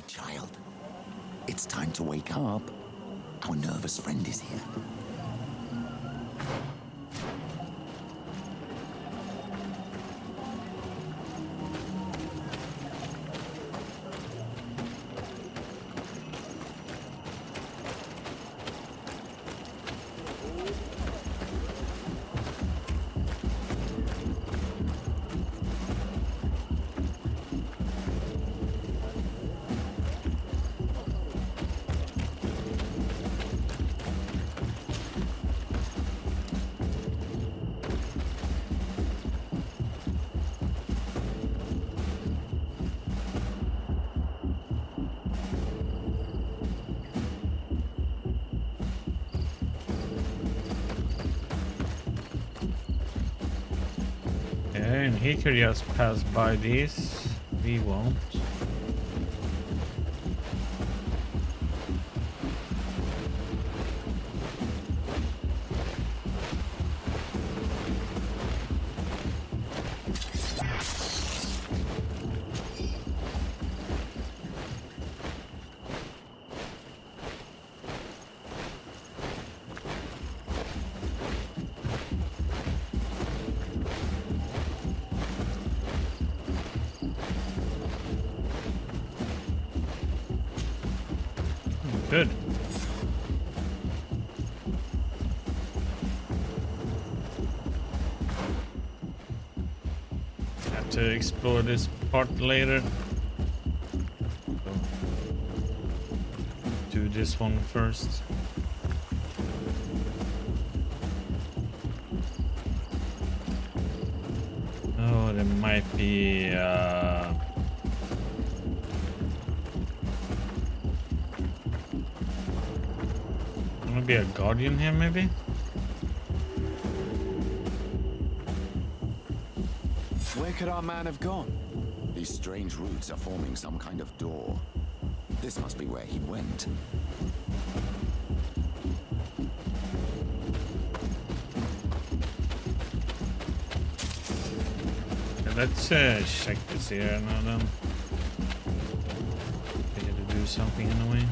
child. It's time to wake up. Our nervous friend is here. And he could just pass by these. We won't. Good. Have to explore this part later. So, do this one first. Oh, there might be gonna be a guardian here, maybe? Where could our man have gone? These strange roots are forming some kind of door. This must be where he went. Okay, let's check this here now then. We had to do something in a way.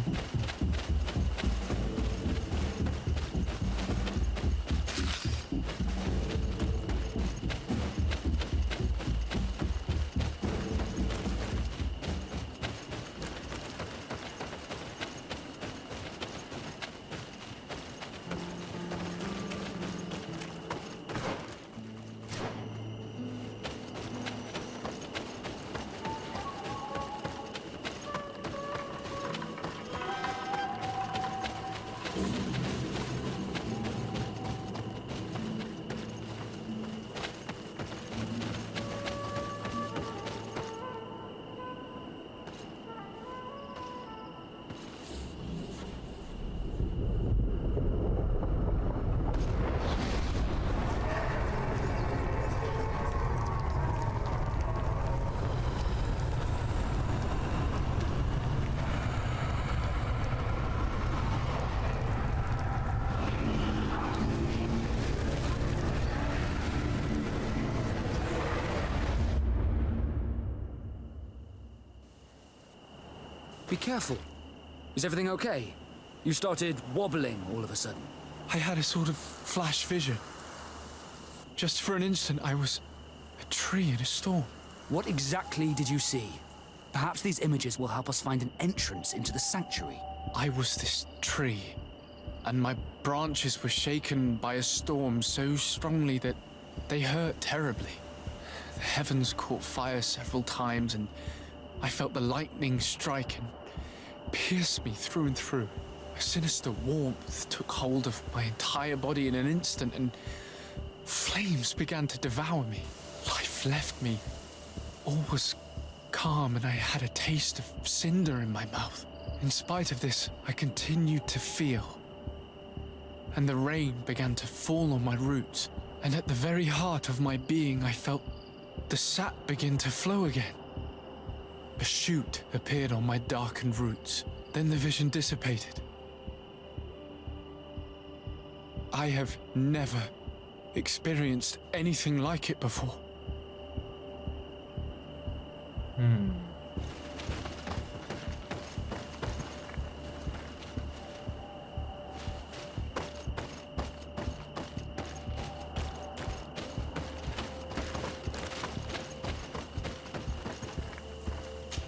Be careful. Is everything okay? You started wobbling all of a sudden. I had a sort of flash vision. Just for an instant, I was a tree in a storm. What exactly did you see? Perhaps these images will help us find an entrance into the sanctuary. I was this tree, and my branches were shaken by a storm so strongly that they hurt terribly. The heavens caught fire several times, and I felt the lightning strike and pierce me through and through. A sinister warmth took hold of my entire body in an instant, and flames began to devour me. Life left me. All was calm, and I had a taste of cinder in my mouth. In spite of this, I continued to feel. And the rain began to fall on my roots, and at the very heart of my being, I felt the sap begin to flow again. A shoot appeared on my darkened roots. Then the vision dissipated. I have never experienced anything like it before.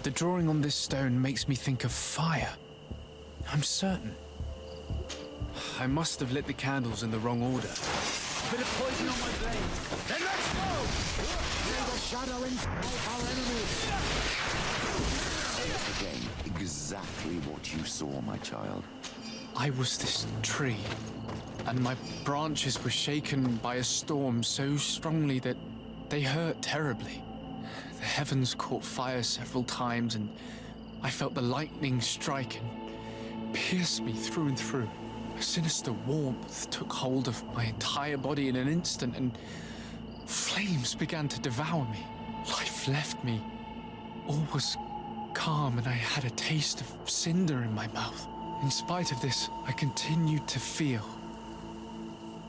The drawing on this stone makes me think of fire. I'm certain. I must have lit the candles in the wrong order. Bit of poison on my blade. Then let's go! May the shadow engulf our enemies. Again, exactly what you saw, my child. I was this tree, and my branches were shaken by a storm so strongly that they hurt terribly. The heavens caught fire several times, and I felt the lightning strike and pierce me through and through. A sinister warmth took hold of my entire body in an instant, and flames began to devour me. Life left me. All was calm, and I had a taste of cinder in my mouth. In spite of this, I continued to feel.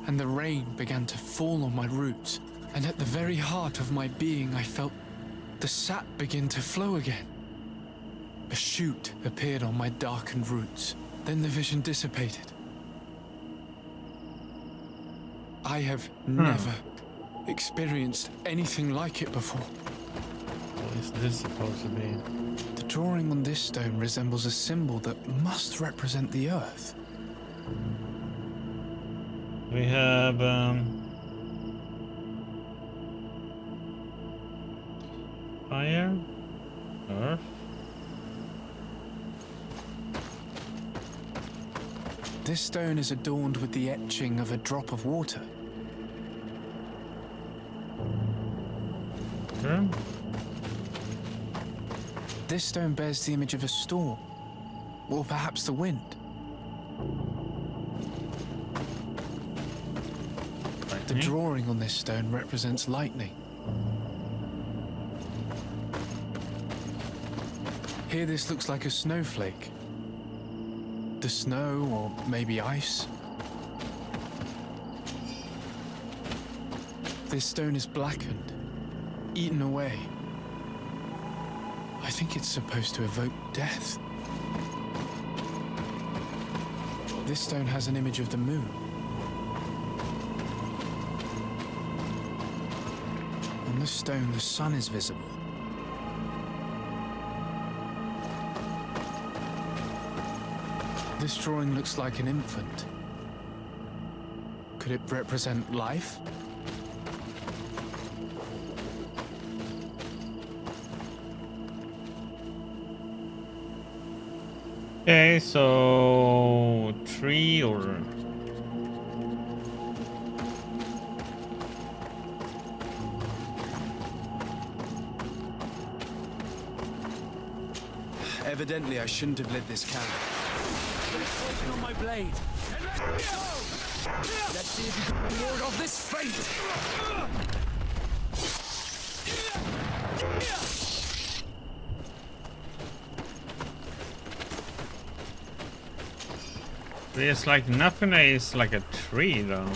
And the rain began to fall on my roots, and at the very heart of my being, I felt the sap begin to flow again. A shoot appeared on my darkened roots. Then the vision dissipated. I have never experienced anything like it before. What is this supposed to be? The drawing on this stone resembles a symbol that must represent the earth. We have fire, earth. This stone is adorned with the etching of a drop of water. Okay. This stone bears the image of a storm, or perhaps the wind. The drawing on this stone represents lightning. Here this looks like a snowflake. The snow, or maybe ice. This stone is blackened, eaten away. I think it's supposed to evoke death. This stone has an image of the moon. On this stone, the sun is visible. This drawing looks like an infant. Could it represent life? Okay, so tree or Evidently, I shouldn't have lit this candle. Poison on my blade. Then let's go! Let's see if you can ward off this fate. there's like nothing is like a tree though.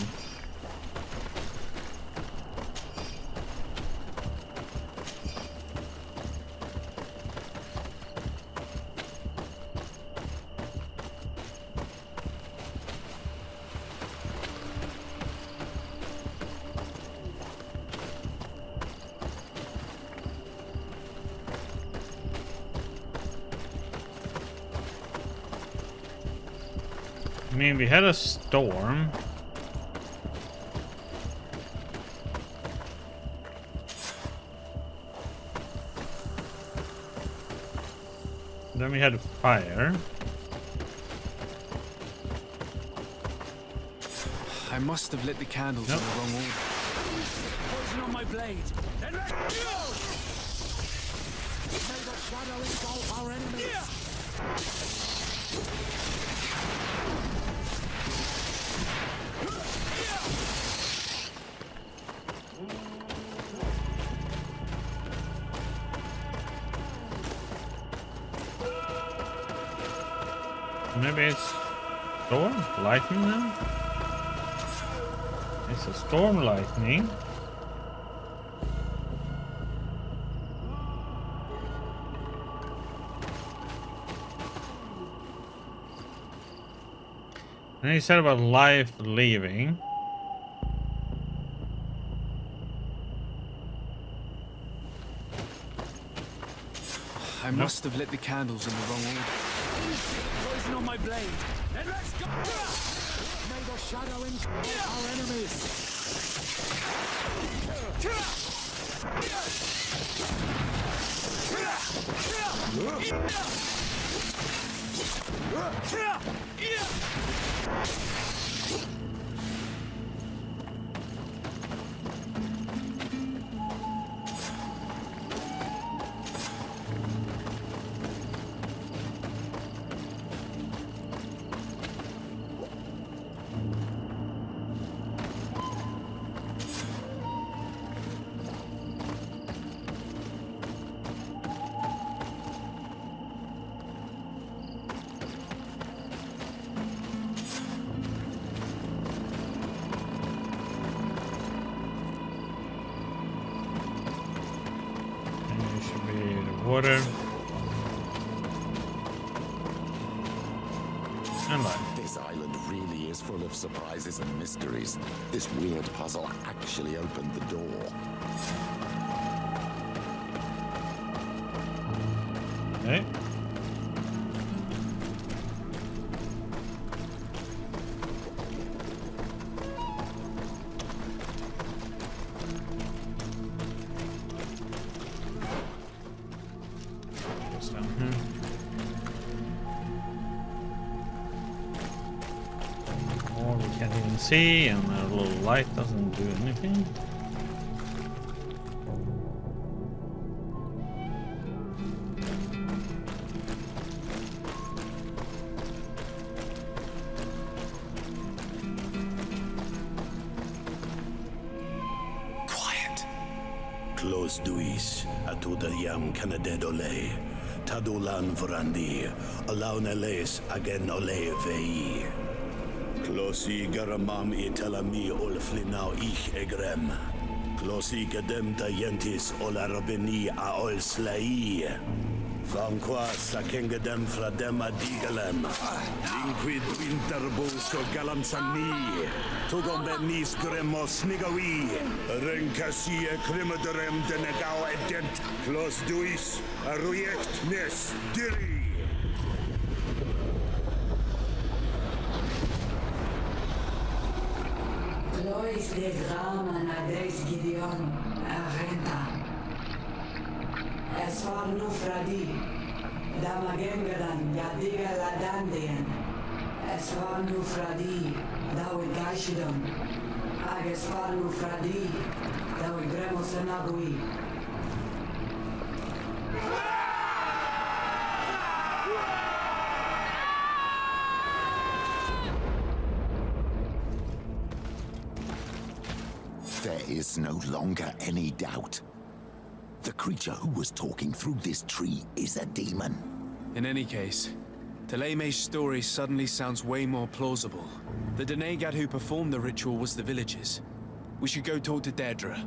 I mean, we had a storm. Then we had fire. I must have lit the candles in the wrong order. Poison on my blade. Then let's go! May the shadow engulf our enemies. Maybe it's storm lightning now? It's a storm lightning. And he said about life leaving. I must have lit the candles in the wrong order. Poison on my blade. Then let's go! May the shadow engulf our enemies. Water. And light. This island really is full of surprises and mysteries. This weird puzzle actually opened the door. Okay. What's down here? More we can't even see, and our little light doesn't do anything. Quiet. Close duis, atuda yam canadedole, tadulan vrandi, alauneles agen ole vei. Closi garamam italami olflinau ich egrem. Closi gadem tayentis olarabeni a olslai. Vanqua sakengadem fradem adigalem. Inquid winterbus o galamsani. Tugom benis gremos nigawi. Renkasie krimaderem denegau edent. Clos duis aruject nes diri. Lois de Grama na Deis Gideon Arenta. Es war nu fradi. Damagengadan Yadiga Ladandian. Es war nu fradi. Dawi Gaishidon. Ages war nu fradi. Dawi Gremos Anagui. There is no longer any doubt. The creature who was talking through this tree is a demon. In any case, Teleme's story suddenly sounds way more plausible. The Denegad who performed the ritual was the villagers. We should go talk to Deirdre.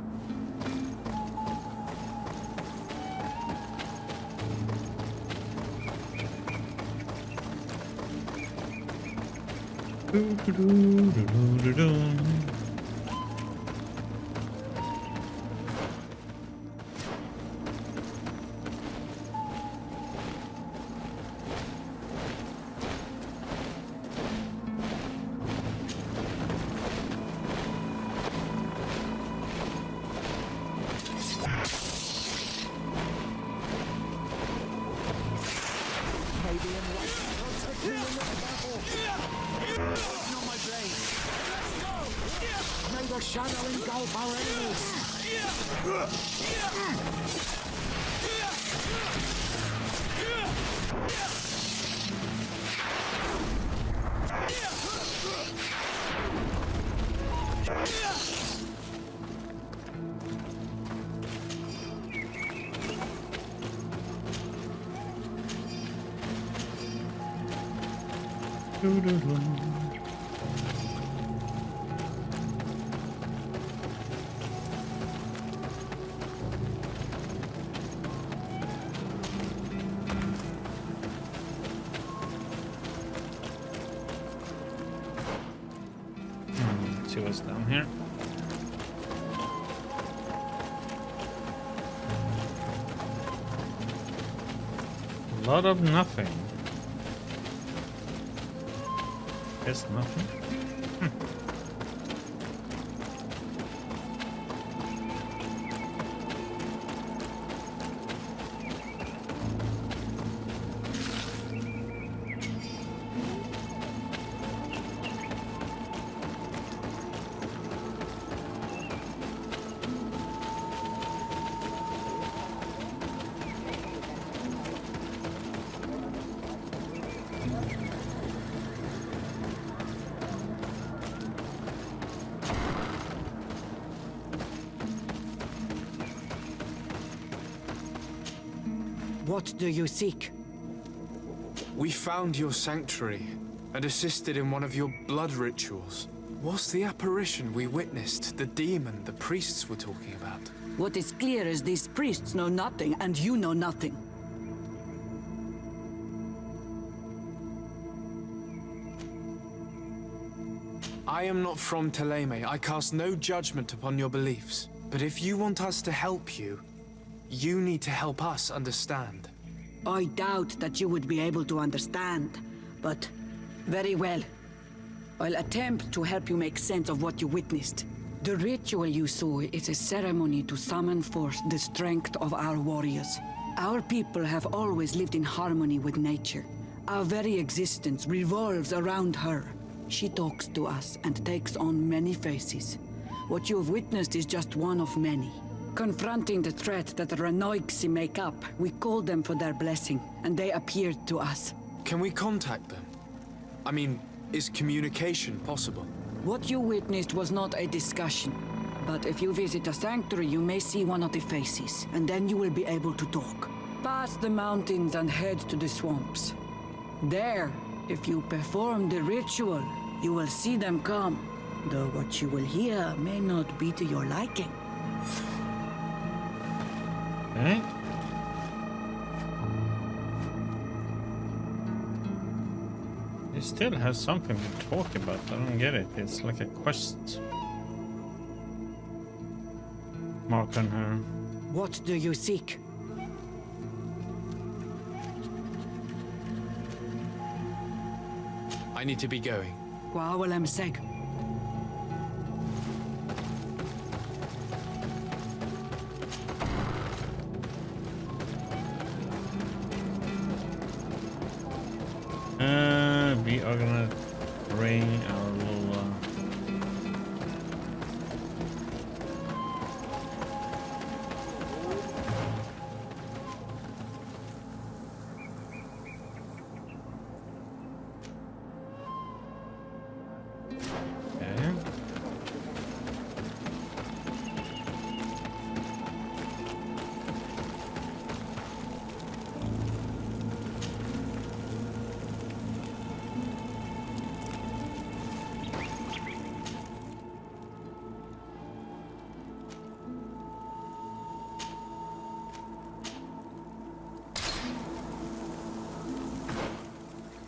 Poison on my blade. Let's go! May the shadow engulf our enemies. See what's down here. A lot of nothing. Guess nothing. What do you seek? We found your sanctuary and assisted in one of your blood rituals. Was the apparition we witnessed the demon the priests were talking about? What is clear is these priests know nothing, and you know nothing. I am not from Teleme. I cast no judgment upon your beliefs. But if you want us to help you, you need to help us understand. I doubt that you would be able to understand, but very well. I'll attempt to help you make sense of what you witnessed. The ritual you saw is a ceremony to summon forth the strength of our warriors. Our people have always lived in harmony with nature. Our very existence revolves around her. She talks to us and takes on many faces. What you have witnessed is just one of many. Confronting the threat that the Ranoiksi make up, we called them for their blessing, and they appeared to us. Can we contact them? I mean, is communication possible? What you witnessed was not a discussion. But if you visit a sanctuary, you may see one of the faces, and then you will be able to talk. Pass the mountains and head to the swamps. There, if you perform the ritual, you will see them come. Though what you will hear may not be to your liking. Okay. He still has something to talk about. I don't get it. It's like a quest mark on her. What do you seek? I need to be going. Quawalem seg. We are gonna bring our little okay.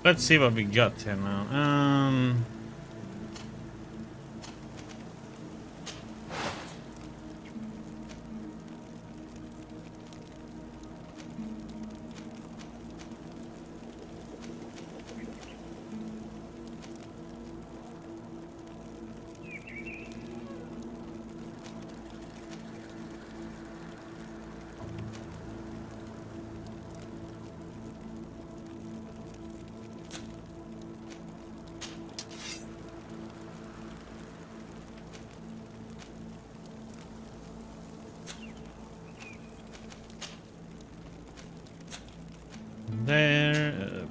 Let's see what we got here now. There.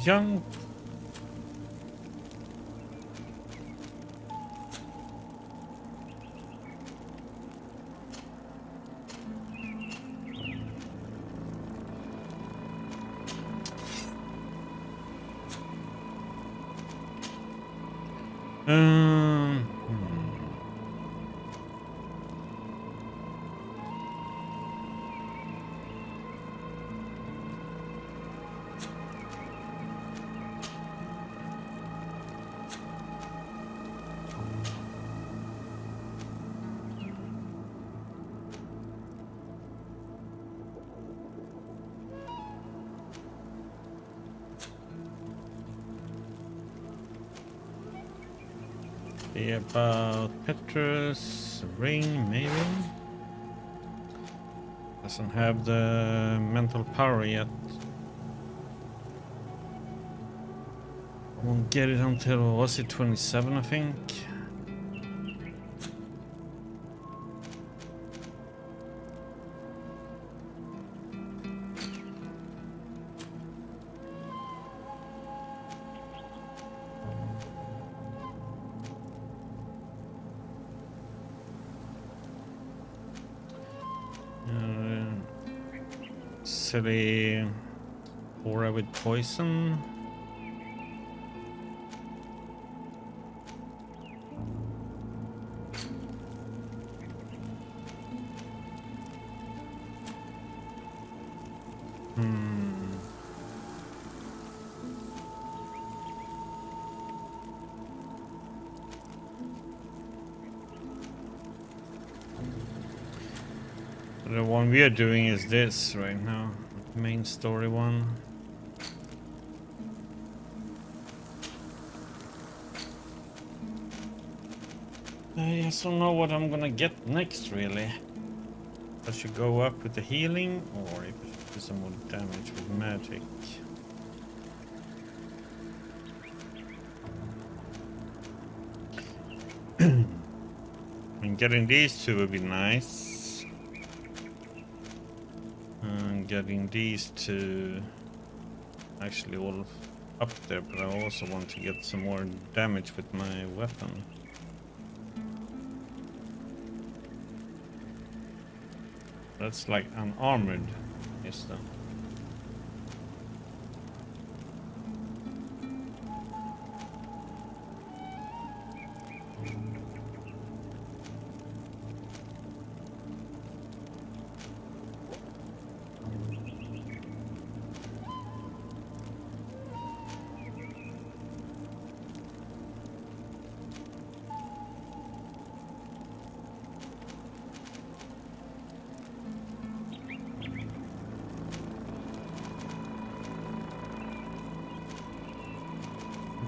Young. Hmm. See about Petrus, ring maybe. Doesn't have the mental power yet. Won't get it until, was it 27 I think? Silly aura with poison. The one we are doing is this right now, main story one. I just don't know what I'm gonna get next really. I should go up with the healing or if I should do some more damage with magic. And getting these two would be nice. Getting these two actually all up there, but I also want to get some more damage with my weapon. That's like unarmored, is that?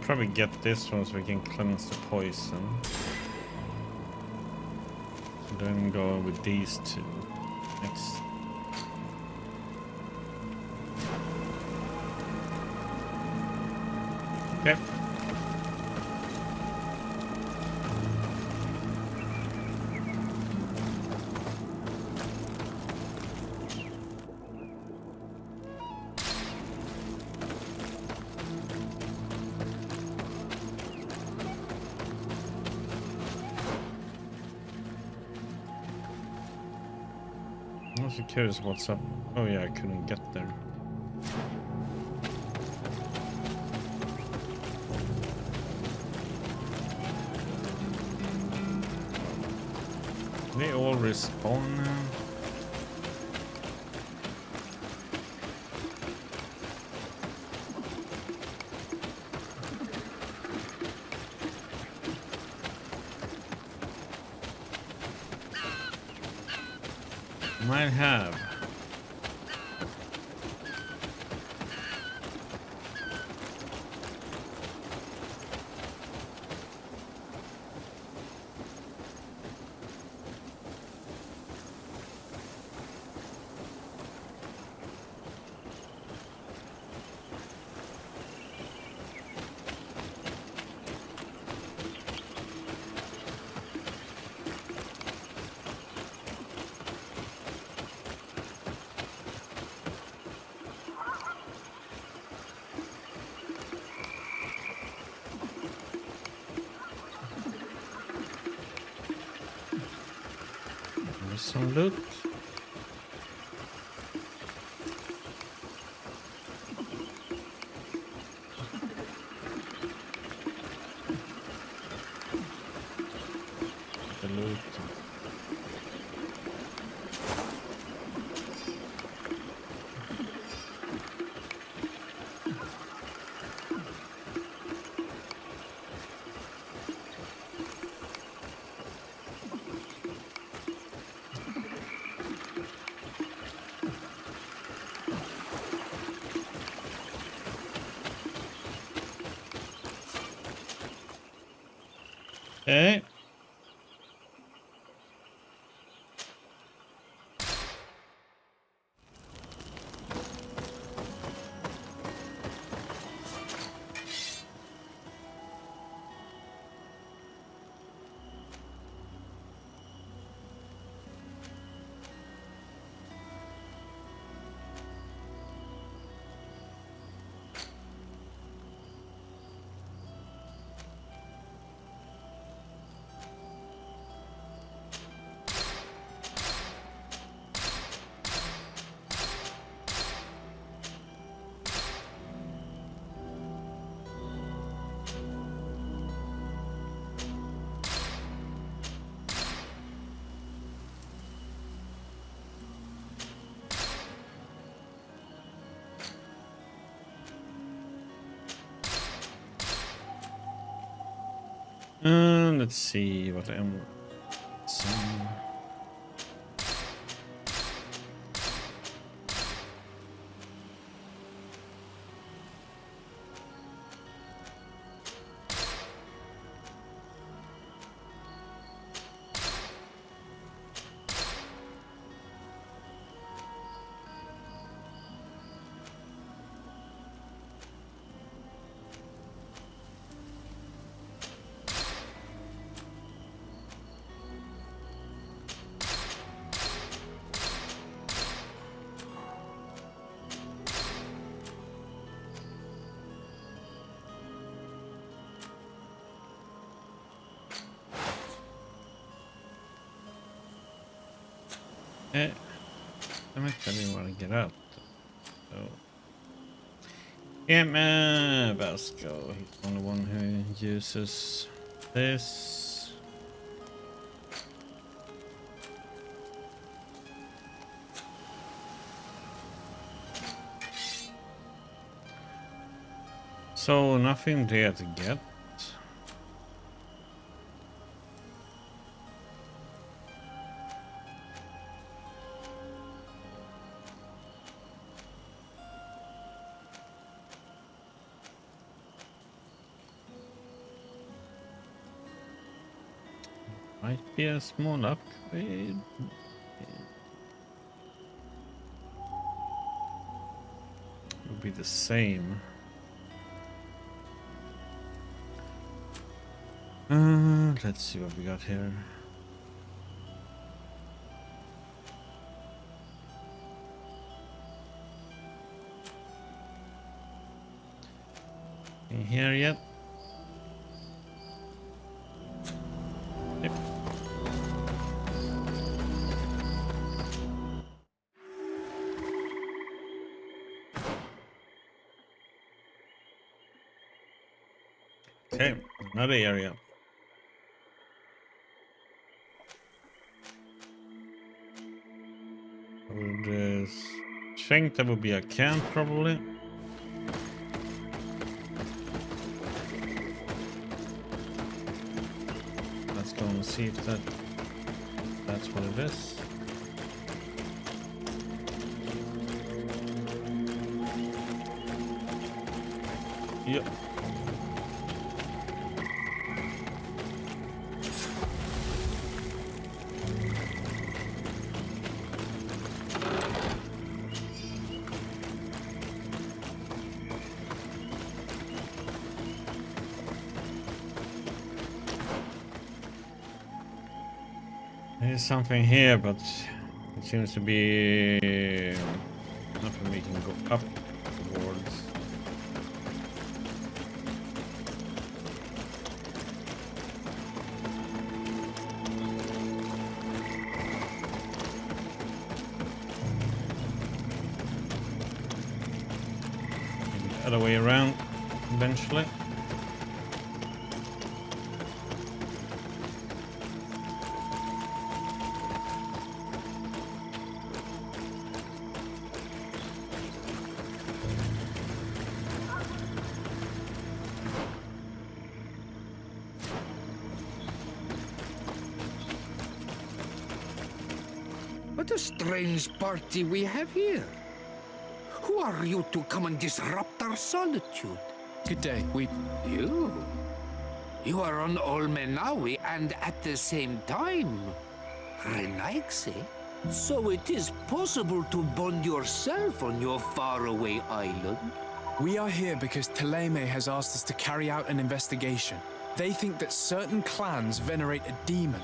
Probably get this one so we can cleanse the poison. Then go with these two next. Okay. I'm also curious what's up. Oh yeah, I couldn't get there. They all respawn now. Might have. Some loot. The loot. Okay. Let's see what I'm. I'm actually want to get out. So, yeah, Vasco. He's the only one who uses this. So nothing there to get. Might be a small upgrade. Will be the same. Let's see what we got here. In here yet? Yep. Okay, another area. I would think that would be a camp probably. Let's go and see if that's what it is. Yep. There's something here, but it seems to be nothing we can go up towards. Maybe the other way around eventually. What a strange party we have here. Who are you to come and disrupt our solitude? Good day. You? You are on Olmenawi and at the same time Renaigse. So it is possible to bond yourself on your faraway island? We are here because Teleme has asked us to carry out an investigation. They think that certain clans venerate a demon,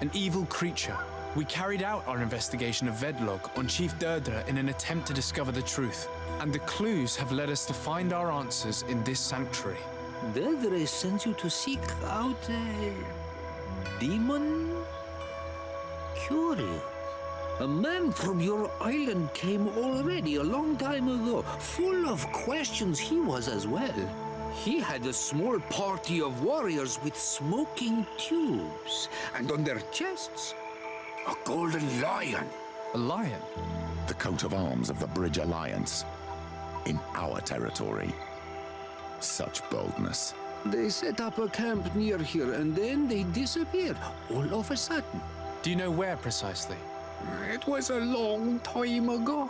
an evil creature. We carried out our investigation of Vedlog on Chief Derdra in an attempt to discover the truth, and the clues have led us to find our answers in this sanctuary. Derdra sends you to seek out a demon? Curious. A man from your island came already a long time ago. Full of questions he was as well. He had a small party of warriors with smoking tubes, and on their chests, a golden lion. A lion? The coat of arms of the Bridge Alliance. In our territory. Such boldness. They set up a camp near here, and then they disappeared, all of a sudden. Do you know where precisely? It was a long time ago.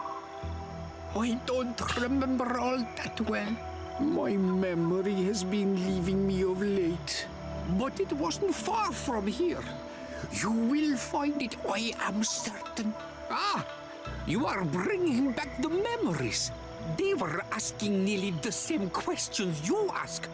I don't remember all that well. My memory has been leaving me of late. But it wasn't far from here. You will find it, I am certain. Ah, you are bringing back the memories. They were asking nearly the same questions you ask.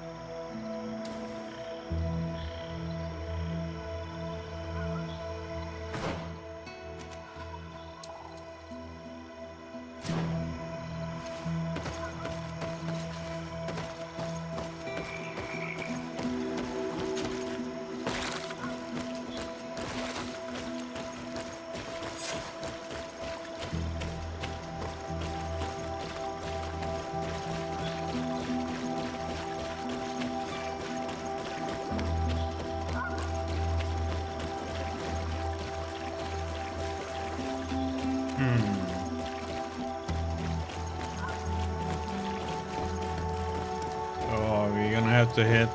Oh, we're gonna have to hit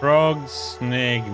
Frog Snake.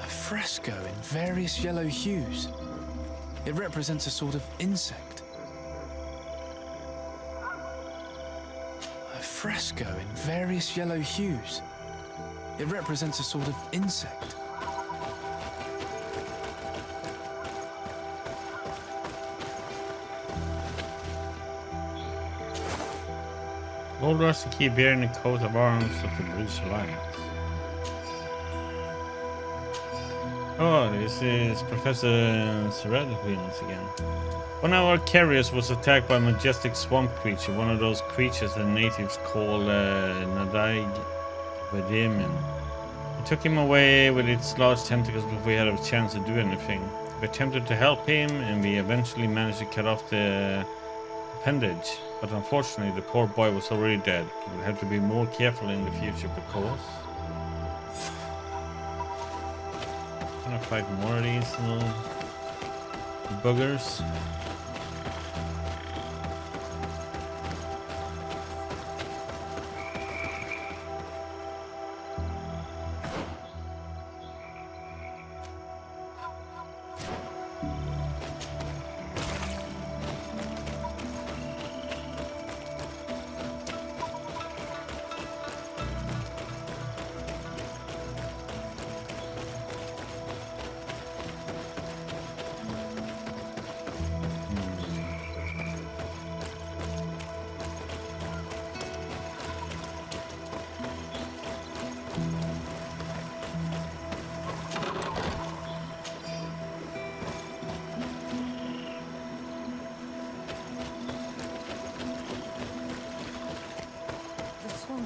Fresco in various yellow hues. It represents a sort of insect. A fresco in various yellow hues. It represents a sort of insect. Gold rush to keep bearing the coat of arms of the Bridge Alliance. Oh, this is Professor Védvílvie again. One of our carriers was attacked by a majestic swamp creature, one of those creatures the natives call Nadaig Vedemin. We took him away with its large tentacles before we had a chance to do anything. We attempted to help him, and we eventually managed to cut off the appendage. But unfortunately, the poor boy was already dead. We'll have to be more careful in the future because... I'm gonna fight more of these little buggers.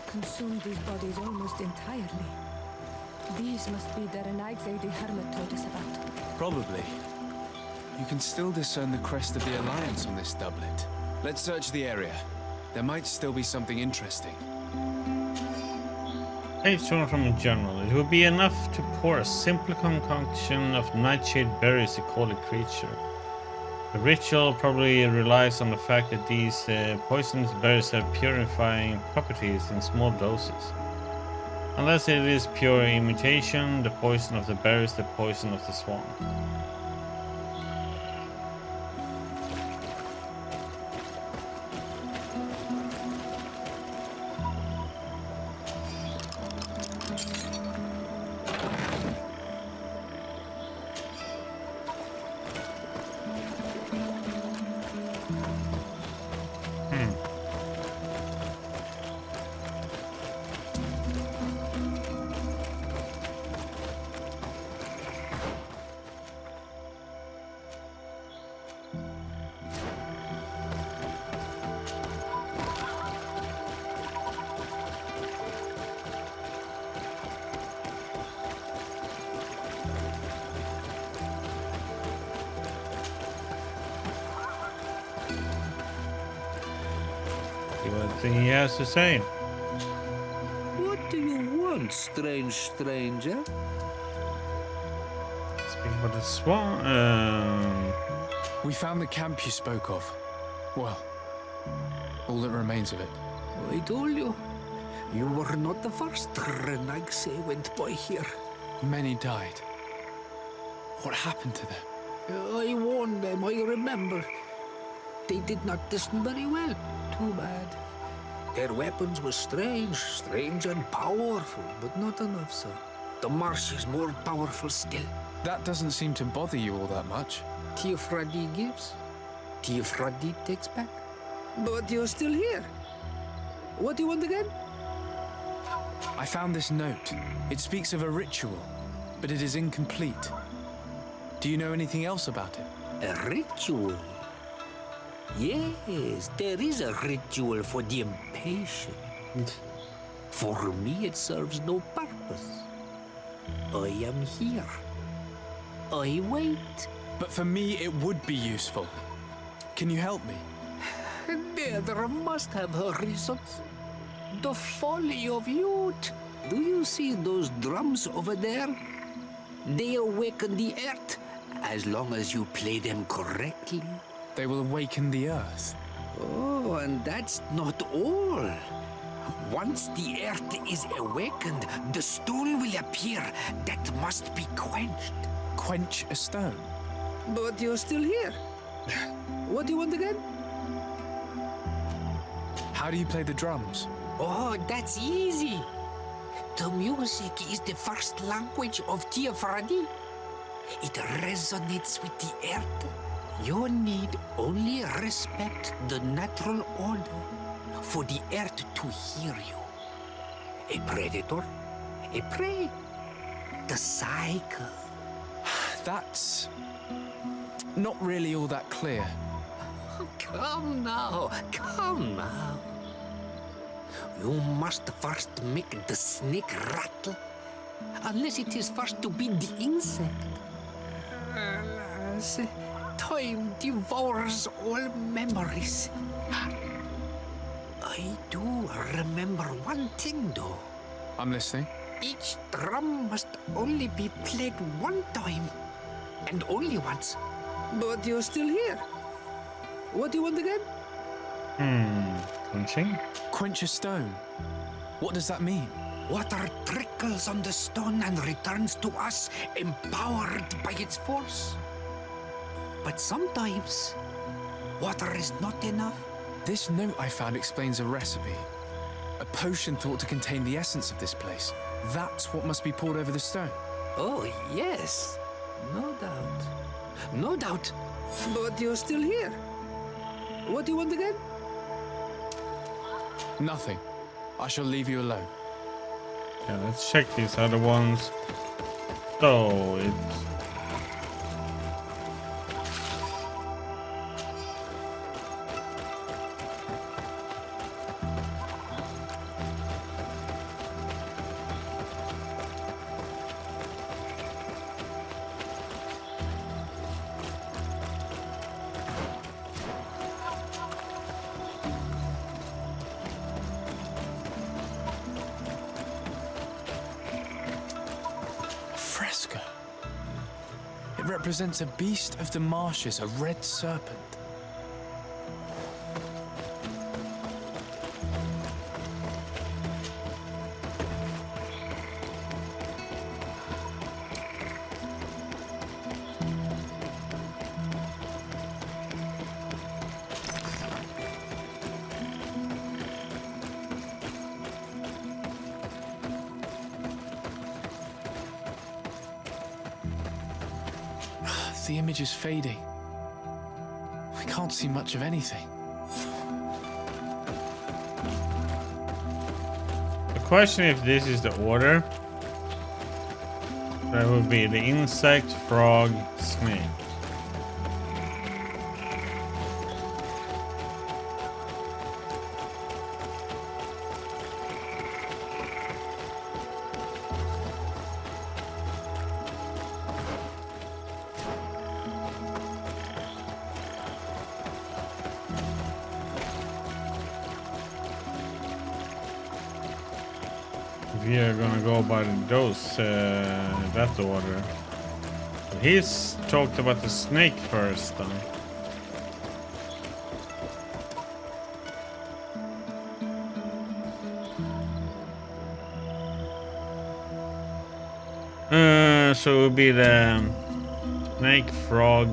Consumed these bodies almost entirely. These must be the Renaigse the Hermit told us about. Probably. You can still discern the crest of the Alliance on this doublet. Let's search the area. There might still be something interesting. Page torn from a journal. It would be enough to pour a simple concoction of nightshade berries to call a creature. The ritual probably relies on the fact that these poisonous berries have purifying properties in small doses. Unless it is pure imitation, the poison of the berries, the poison of the swan. See what he has to say. What do you want, strange stranger? Speaking about the swan. We found the camp you spoke of. Well, all that remains of it. I told you. You were not the first Renagse went by here. Many died. What happened to them? I warned them, I remember. They did not listen very well. Too bad. Their weapons were strange and powerful, but not enough, sir. The marsh is more powerful still. That doesn't seem to bother you all that much. Teofradi gives, Teofradi takes back. But you're still here. What do you want again? I found this note. It speaks of a ritual, but it is incomplete. Do you know anything else about it? A ritual? Yes, there is a ritual for the impatient. For me, it serves no purpose. I am here. I wait. But for me, it would be useful. Can you help me? There must have her reasons. The folly of youth. Do you see those drums over there? They awaken the earth as long as you play them correctly. They will awaken the earth. Oh, and that's not all. Once the earth is awakened, the stone will appear that must be quenched. Quench a stone. But you're still here. What do you want again? How do you play the drums? Oh, that's easy. The music is the first language of Teofradi. It resonates with the earth. You need only respect the natural order for the earth to hear you. A predator, a prey. The cycle. That's not really all that clear. Come now, come now. You must first make the snake rattle, unless it is first to beat the insect. Alas, time devours all memories. I do remember one thing, though. I'm listening. Each drum must only be played one time, and only once. But you're still here. What do you want again? Quenching? Quench a stone. What does that mean? Water trickles on the stone and returns to us, empowered by its force. But sometimes, water is not enough. This note I found explains a recipe. A potion thought to contain the essence of this place. That's what must be poured over the stone. Oh, yes. No doubt. No doubt. But you're still here. What do you want again? Nothing. I shall leave you alone. Yeah, let's check these other ones. So it's fresco. It represents a beast of the marshes, a red serpent. The image is fading. I can't see much of anything. The question if this is the order. That would be the insect, frog, snake. We are gonna go by those that order. He's talked about the snake first, though. So it would be the snake, frog.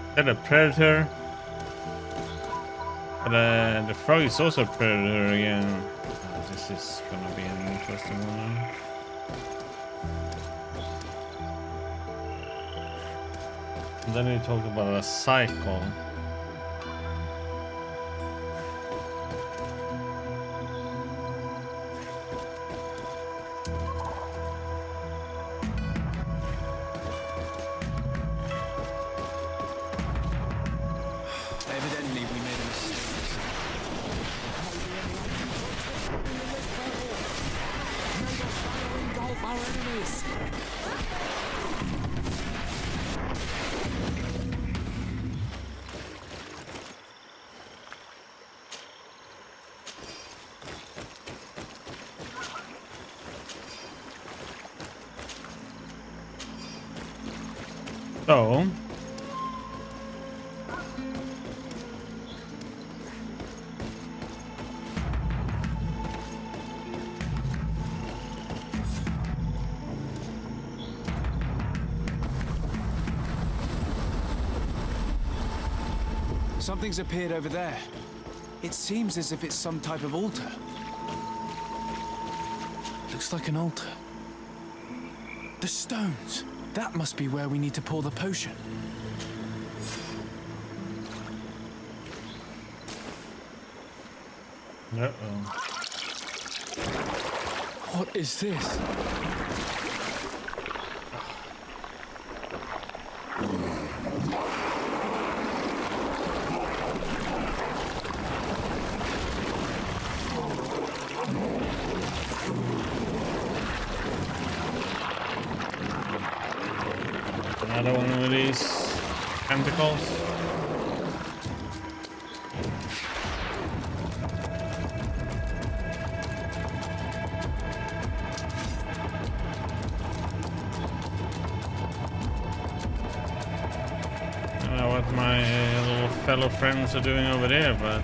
Is that a predator? But the frog is also a predator again. This is gonna be an interesting one now. And then we talked about a cycle. Evidently, we made a mistake. Engulf our enemies. So Something's appeared over there. It seems as if it's some type of altar. Looks like an altar. The stones. That must be where we need to pour the potion. uh-oh. What is this? Another one of these tentacles. I don't know what my little fellow friends are doing over there, but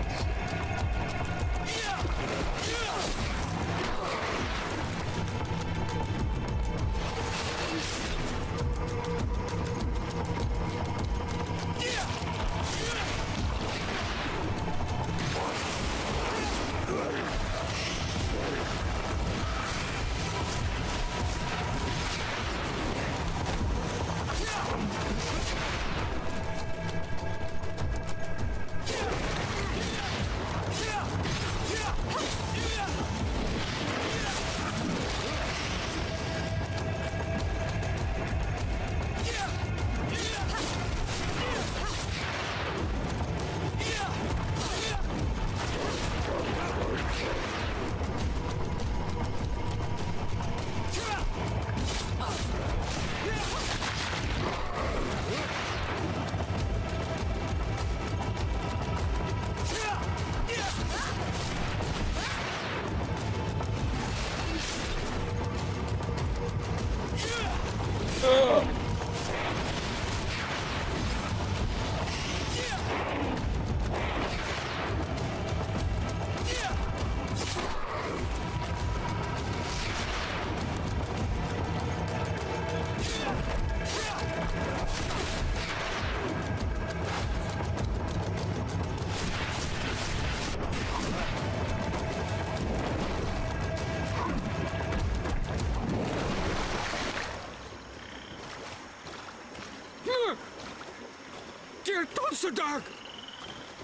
the dog!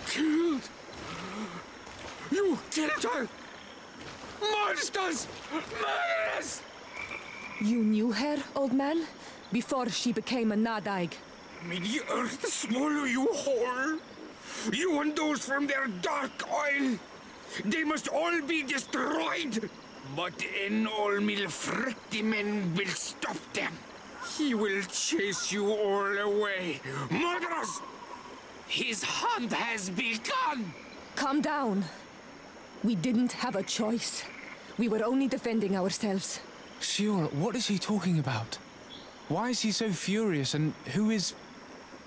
Killed! You killed her! Monsters! Murderers! You knew her, old man? Before she became a Nadaig? May the earth swallow you whole! You and those from their dark oil! They must all be destroyed! But Enolmil Frictimen will stop them. He will chase you all away. Murderers! His hunt has begun! Calm down. We didn't have a choice. We were only defending ourselves. Siora, what is he talking about? Why is he so furious, and who is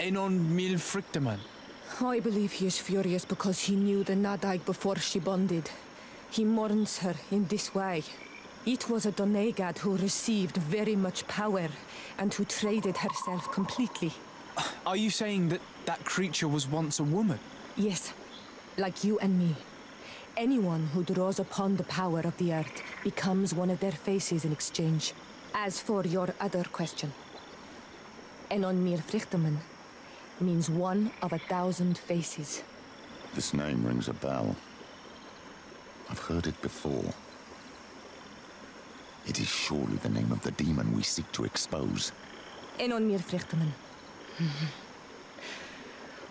Enon Milfrictaman? I believe he is furious because he knew the Nadaig before she bonded. He mourns her in this way. It was a Donegad who received very much power and who traded herself completely. Are you saying that that creature was once a woman? Yes, like you and me. Anyone who draws upon the power of the earth becomes one of their faces in exchange. As for your other question, Enon Mir Frichteman means one of 1,000 faces. This name rings a bell. I've heard it before. It is surely the name of the demon we seek to expose. Enon Mir Frichteman.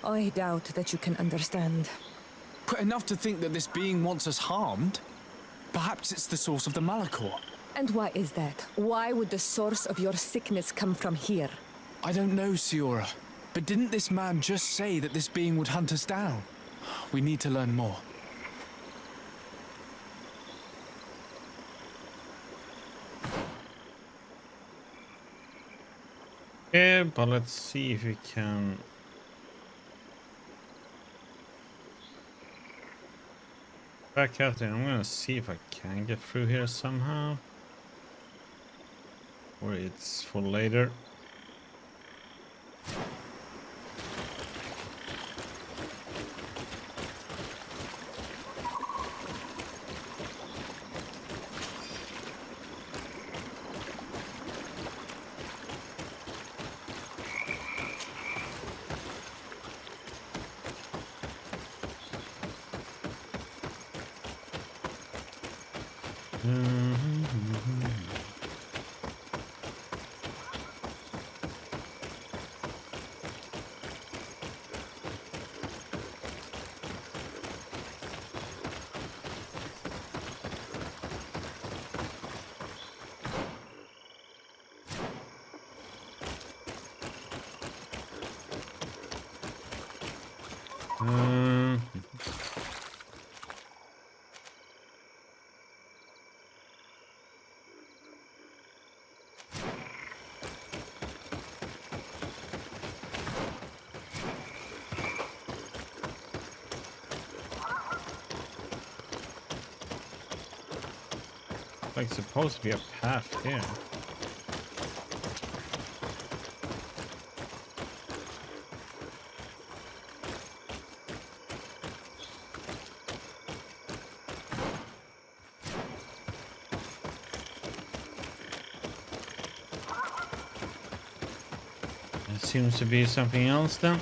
I doubt that you can understand. But enough to think that this being wants us harmed? Perhaps it's the source of the Malachor. And why is that? Why would the source of your sickness come from here? I don't know, Siora. But didn't this man just say that this being would hunt us down? We need to learn more. Yeah, but let's see if we can... Back out there. I'm gonna see if I can get through here somehow. Or it's for later. Like supposed to be a path here. It seems to be something else then.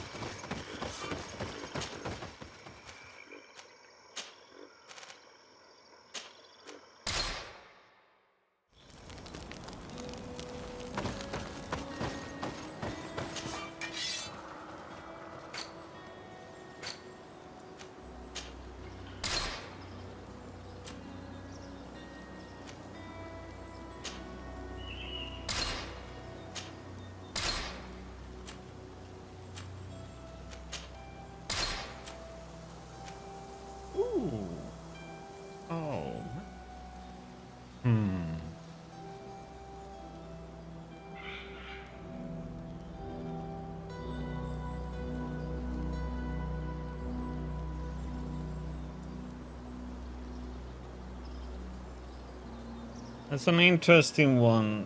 That's an interesting one.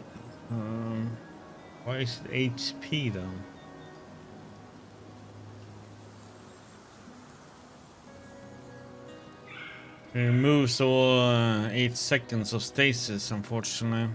Why is it HP though? It removes all 8 seconds of stasis, unfortunately.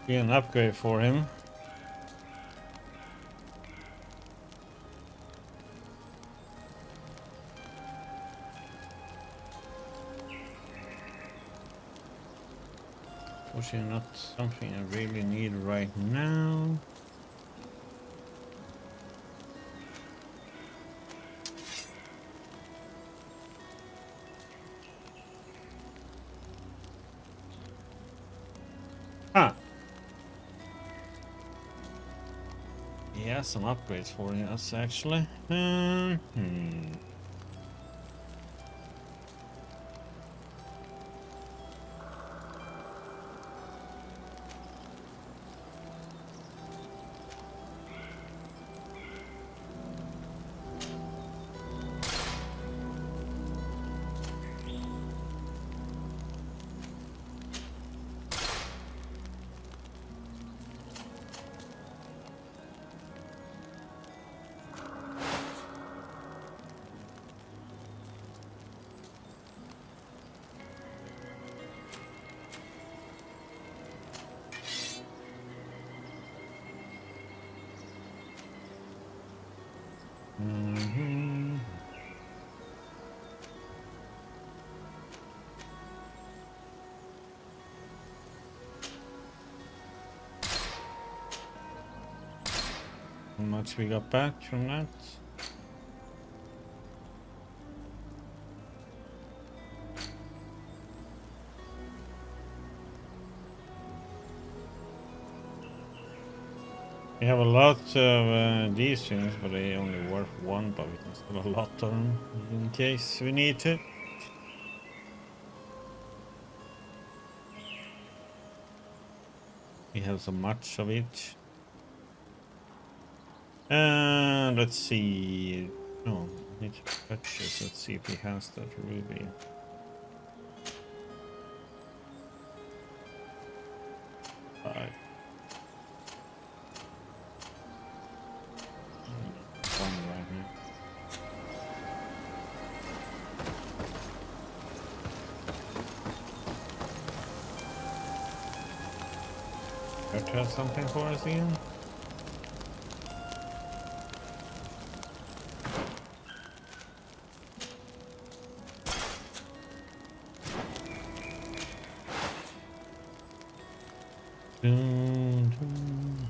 Be an upgrade for him. Fortunately, not something I really need right now. Ah. Yeah, some upgrades for us actually. How much we got back from that? We have a lot of these things, but they only worth one, but we can still a lot of them in case we need to. We have so much of each. Let's see. No, I need to purchase. Let's see if he has that ruby. Right. One right here. Got to have something for us again. Dun, dun.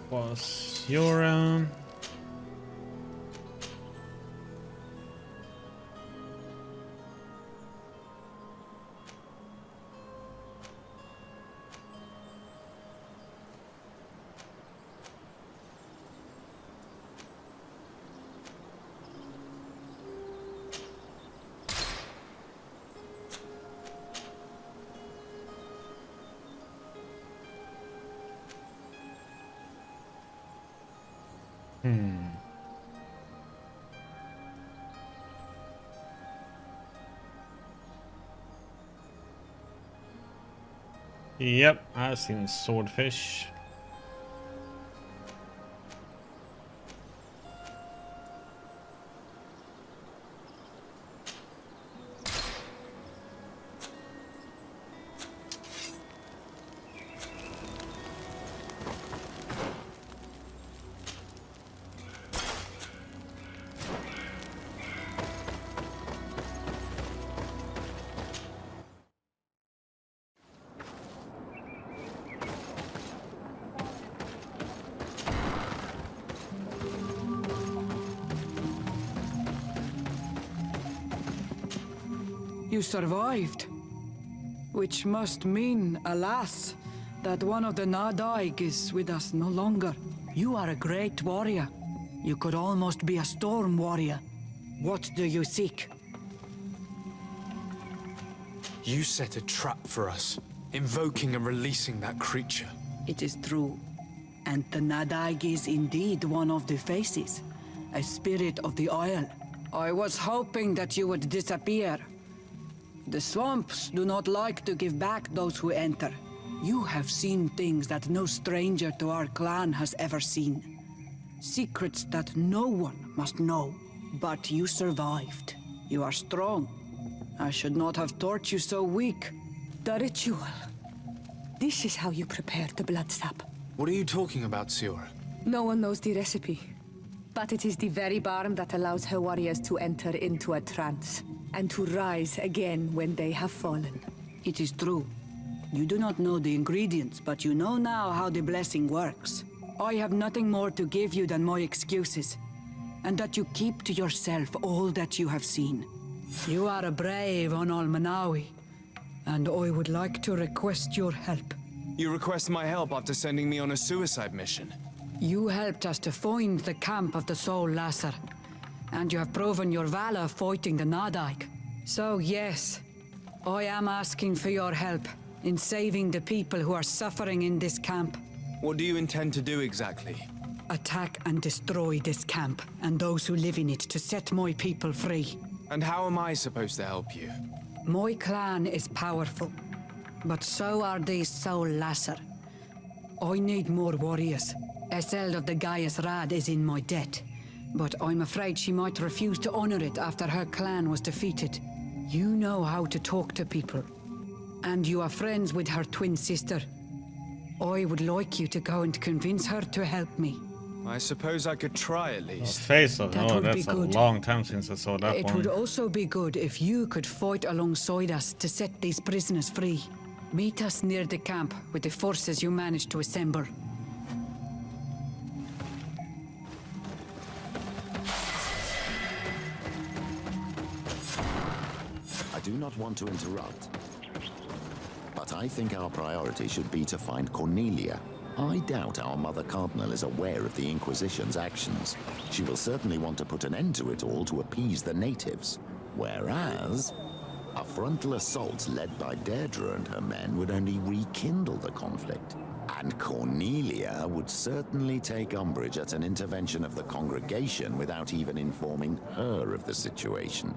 Was your Yep, I've seen swordfish. You survived. Which must mean, alas, that one of the Nadaig is with us no longer. You are a great warrior. You could almost be a storm warrior. What do you seek? You set a trap for us, invoking and releasing that creature. It is true. And the Nadaig is indeed one of the faces. A spirit of the Isle. I was hoping that you would disappear. The swamps do not like to give back those who enter. You have seen things that no stranger to our clan has ever seen. Secrets that no one must know. But you survived. You are strong. I should not have thought you so weak. The ritual. This is how you prepare the blood sap. What are you talking about, Siora? No one knows the recipe. But it is the very barm that allows her warriors to enter into a trance. And to rise again when they have fallen. It is true. You do not know the ingredients, but you know now how the blessing works. I have nothing more to give you than my excuses. And that you keep to yourself all that you have seen. You are a brave on Almanawi. And I would like to request your help. You request my help after sending me on a suicide mission. You helped us to find the camp of the Soul Lasser. And you have proven your valor fighting the Nadaig. So yes, I am asking for your help in saving the people who are suffering in this camp. What do you intend to do exactly? Attack and destroy this camp and those who live in it to set my people free. And how am I supposed to help you? My clan is powerful, but so are these Soul Lasser. I need more warriors. Eseld of the Gaius Rad is in my debt. But I'm afraid she might refuse to honor it after her clan was defeated. You know how to talk to people. And you are friends with her twin sister. I would like you to go and convince her to help me. I suppose I could try at least. Face of That oh, would be that's a good. long time since I saw that It one. would also be good if you could fight alongside us to set these prisoners free. Meet us near the camp with the forces you managed to assemble. I do not want to interrupt, but I think our priority should be to find Cornelia. I doubt our Mother Cardinal is aware of the Inquisition's actions. She will certainly want to put an end to it all to appease the natives. Whereas, a frontal assault led by Deirdre and her men would only rekindle the conflict. And Cornelia would certainly take umbrage at an intervention of the congregation without even informing her of the situation.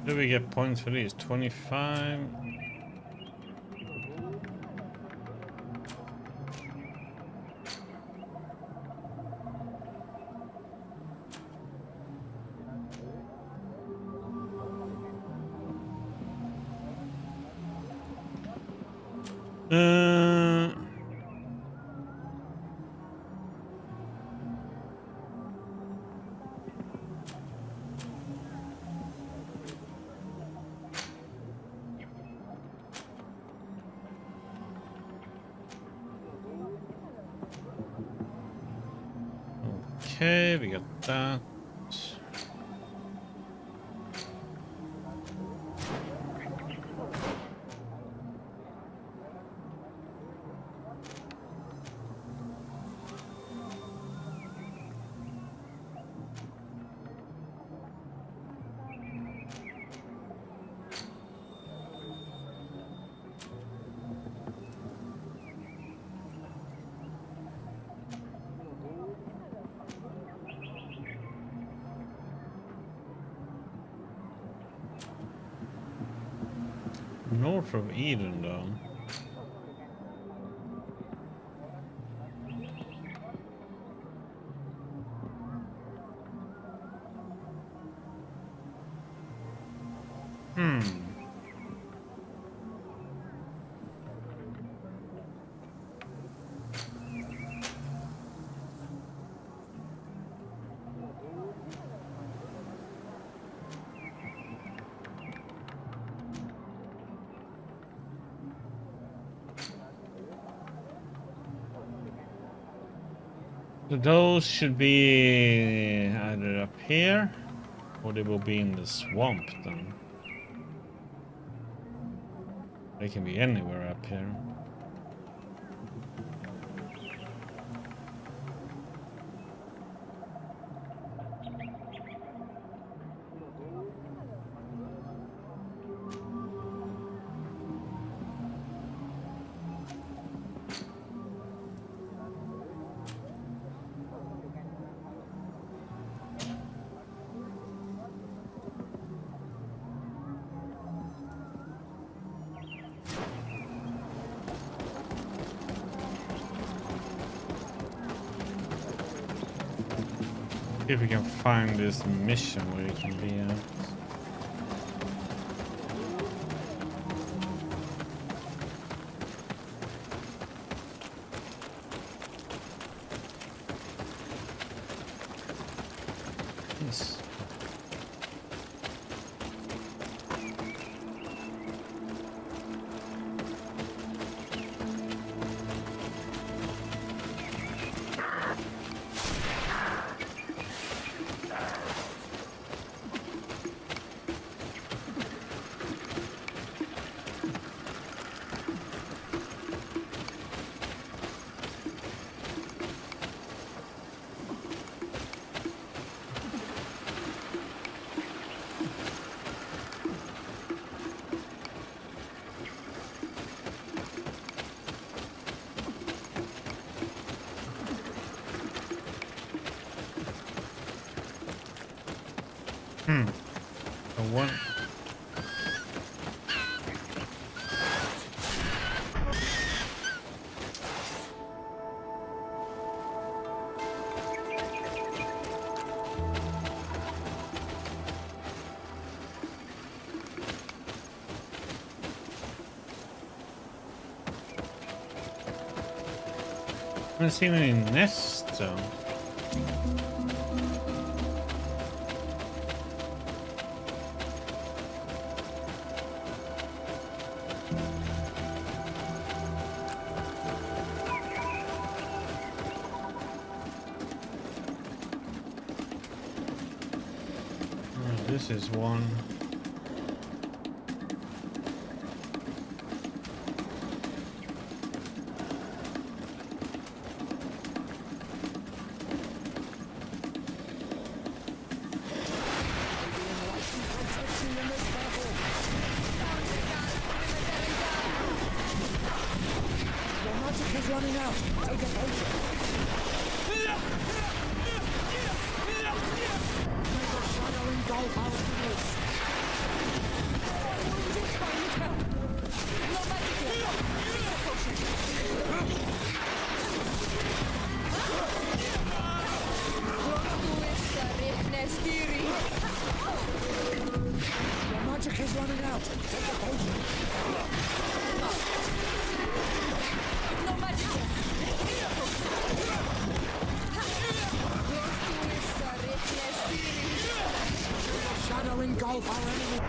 Do we get points for these? 25. Okay, we got that. North of Eden, though. So those should be either up here or they will be in the swamp then. They can be anywhere up here. See if we can find this mission where it can be at. Yes. One. I don't see any nests though. This is one. Your magic is running out. Take a potion. Your magic is running out. Take a potion. No magic. Shadow engulf our enemy.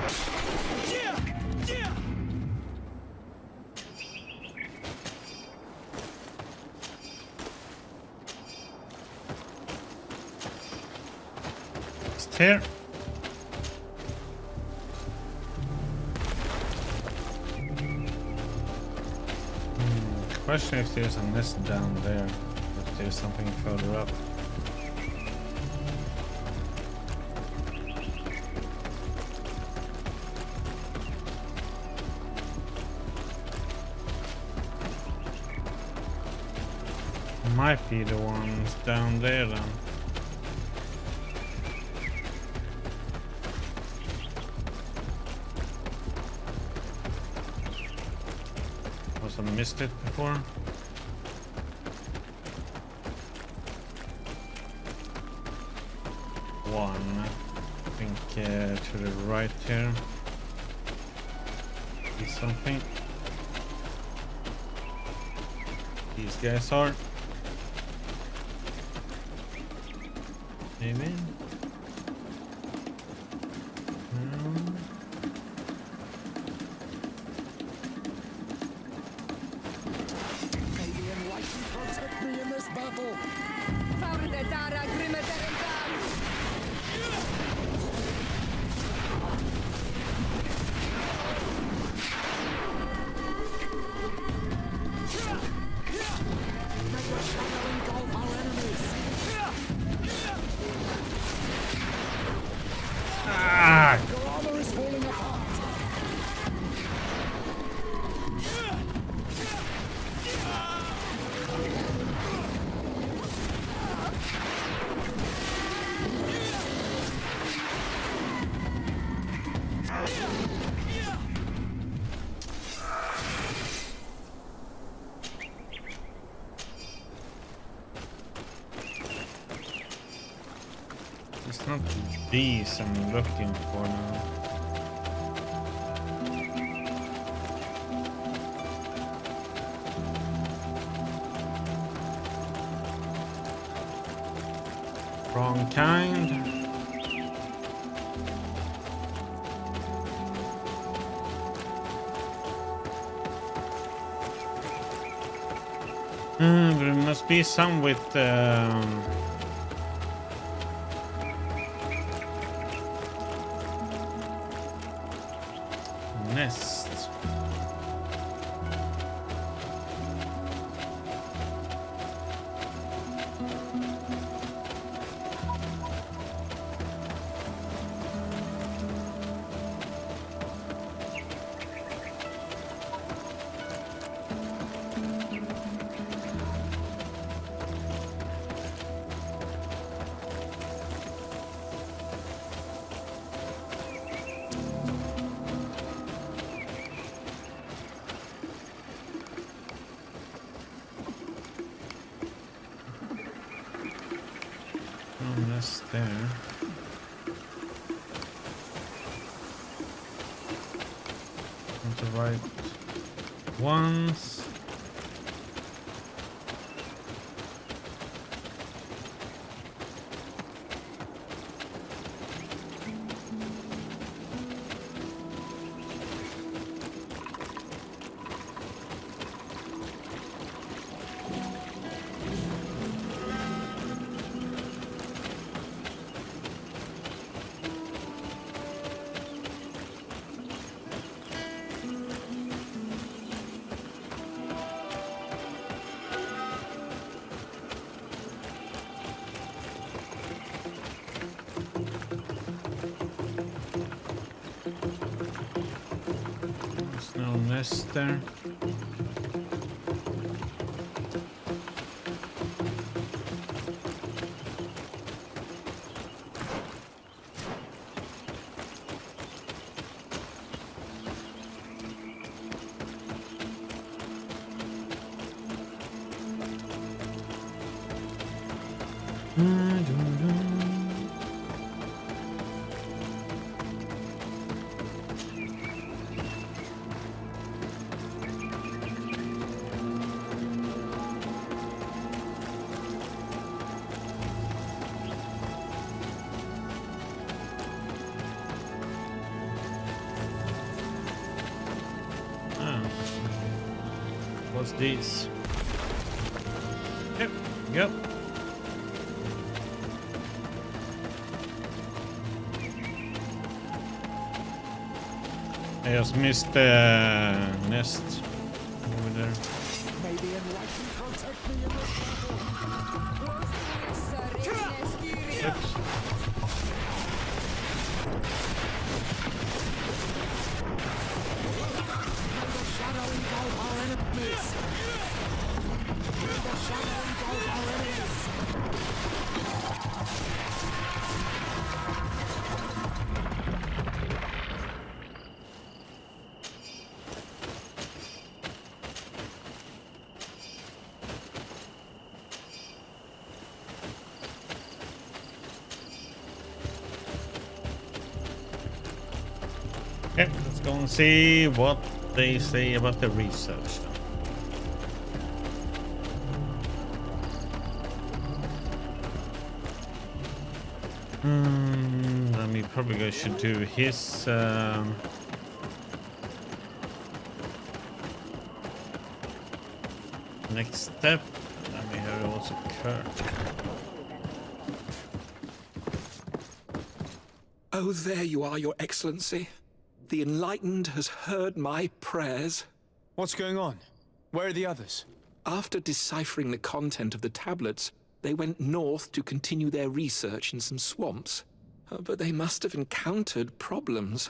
It's here. Question if there's a nest down there, if there's something further up. Might be the ones down there then. I missed it before. One, I think to the right here. Is something. These guys are. Maybe. It's not these I'm looking for now. Wrong kind. There must be some with nest. There. Want to write once. No nest there. What's these? Yep. I just missed the nest over there. May the enlightened protect me in this battle. Oops. go and see what they say about the research. I mean, probably I should do his. Next step. Let me hear also Kurt. Oh, there you are, Your Excellency. The Enlightened has heard my prayers. What's going on? Where are the others? After deciphering the content of the tablets, they went north to continue their research in some swamps. But they must have encountered problems.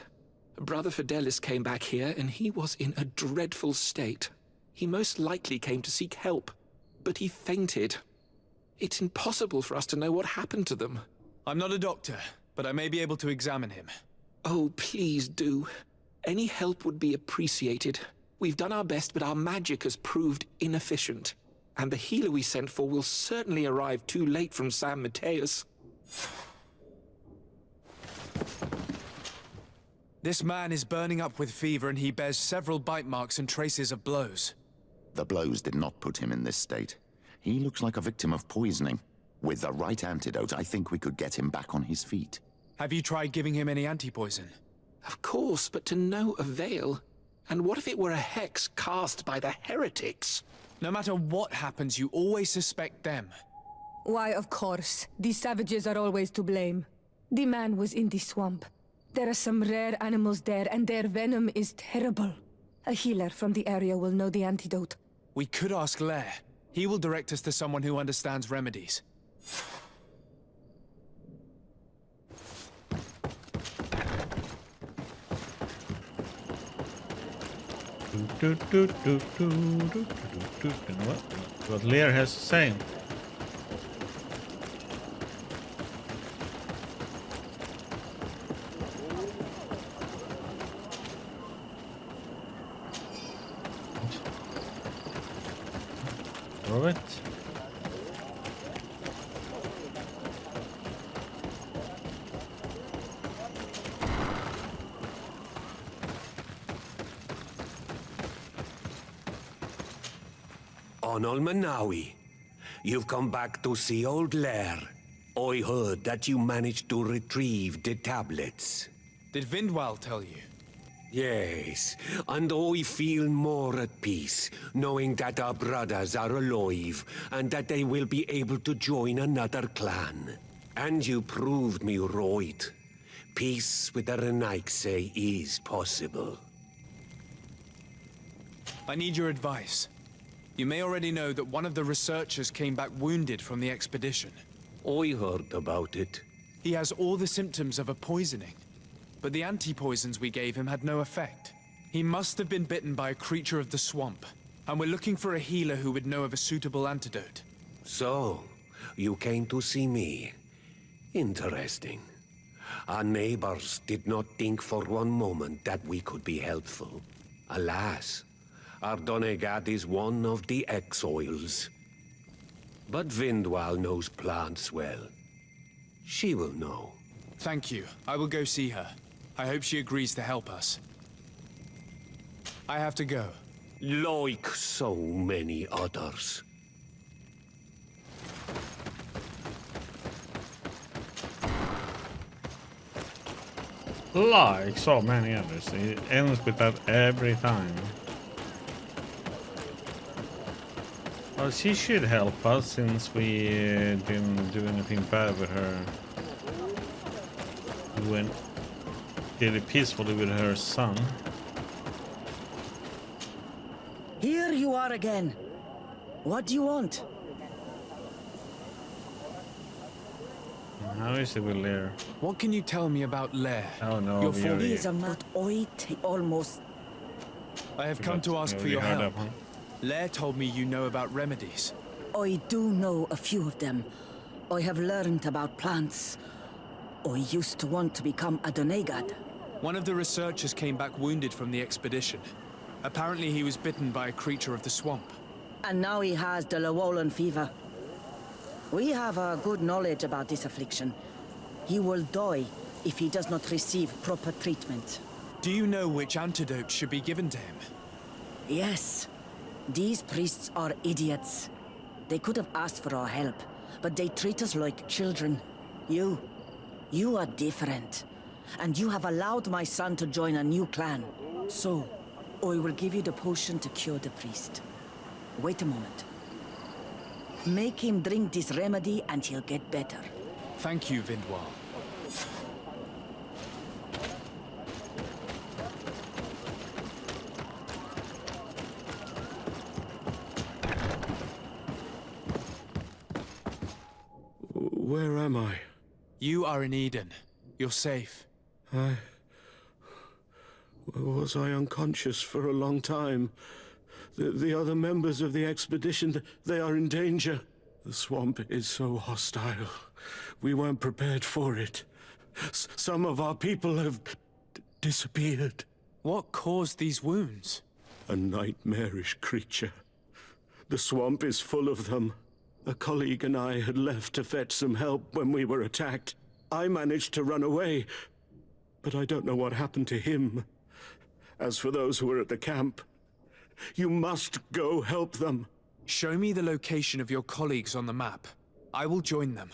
Brother Fidelis came back here and he was in a dreadful state. He most likely came to seek help, but he fainted. It's impossible for us to know what happened to them. I'm not a doctor, but I may be able to examine him. Oh, please do. Any help would be appreciated. We've done our best, but our magic has proved inefficient. And the healer we sent for will certainly arrive too late from San Mateus. This man is burning up with fever and he bears several bite marks and traces of blows. The blows did not put him in this state. He looks like a victim of poisoning. With the right antidote, I think we could get him back on his feet. Have you tried giving him any anti-poison? Of course, but to no avail. And what if it were a hex cast by the heretics? No matter what happens, you always suspect them. Why, of course. These savages are always to blame. The man was in the swamp. There are some rare animals there, and their venom is terrible. A healer from the area will know the antidote. We could ask Lair. He will direct us to someone who understands remedies. What Lair has to say. All right. Onol Manawi, you've come back to see old Lair. I heard that you managed to retrieve the tablets. Did Védvílvie tell you? Yes, and I feel more at peace, knowing that our brothers are alive, and that they will be able to join another clan. And you proved me right. Peace with the Renaigse is possible. I need your advice. You may already know that one of the researchers came back wounded from the expedition. I heard about it. He has all the symptoms of a poisoning. But the anti-poisons we gave him had no effect. He must have been bitten by a creature of the swamp. And we're looking for a healer who would know of a suitable antidote. So, you came to see me. Interesting. Our neighbors did not think for one moment that we could be helpful. Alas, our Donegat is one of the exiles. But Védvílvie knows plants well. She will know. Thank you. I will go see her. I hope she agrees to help us. I have to go. Like so many others. Like so many others. It ends with that every time. Well, she should help us since we didn't do anything bad with her. We went really peacefully with her son. Here you are again. What do you want? How is it with Lair? What can you tell me about Lair? Oh no, Your we full already... These are not almost. I have come to ask for your help. Lair told me you know about remedies. I do know a few of them. I have learned about plants. I used to want to become a Donegat. One of the researchers came back wounded from the expedition. Apparently he was bitten by a creature of the swamp. And now he has the Llewellyn fever. We have a good knowledge about this affliction. He will die if he does not receive proper treatment. Do you know which antidote should be given to him? Yes. These priests are idiots. They could have asked for our help, but they treat us like children. You are different. And you have allowed my son to join a new clan. So, I will give you the potion to cure the priest. Wait a moment. Make him drink this remedy and he'll get better. Thank you, Védvílvie. Where am I? You are in Eden. You're safe. Was I unconscious for a long time? The other members of the expedition, they are in danger. The swamp is so hostile. We weren't prepared for it. Some of our people have disappeared. What caused these wounds? A nightmarish creature. The swamp is full of them. A colleague and I had left to fetch some help when we were attacked. I managed to run away, but I don't know what happened to him. As for those who are at the camp, you must go help them. Show me the location of your colleagues on the map. I will join them.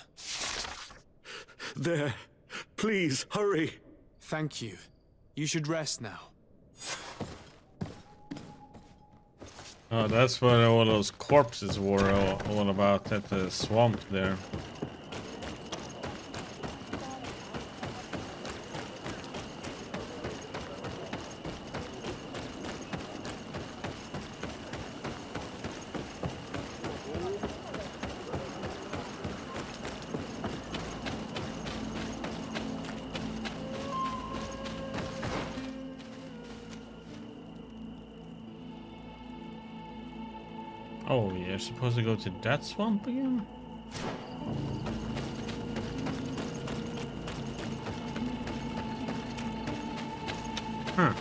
There. Please, hurry. Thank you. You should rest now. Oh, that's what all those corpses were all about at the swamp there. Oh, you're supposed to go to that swamp again? Huh.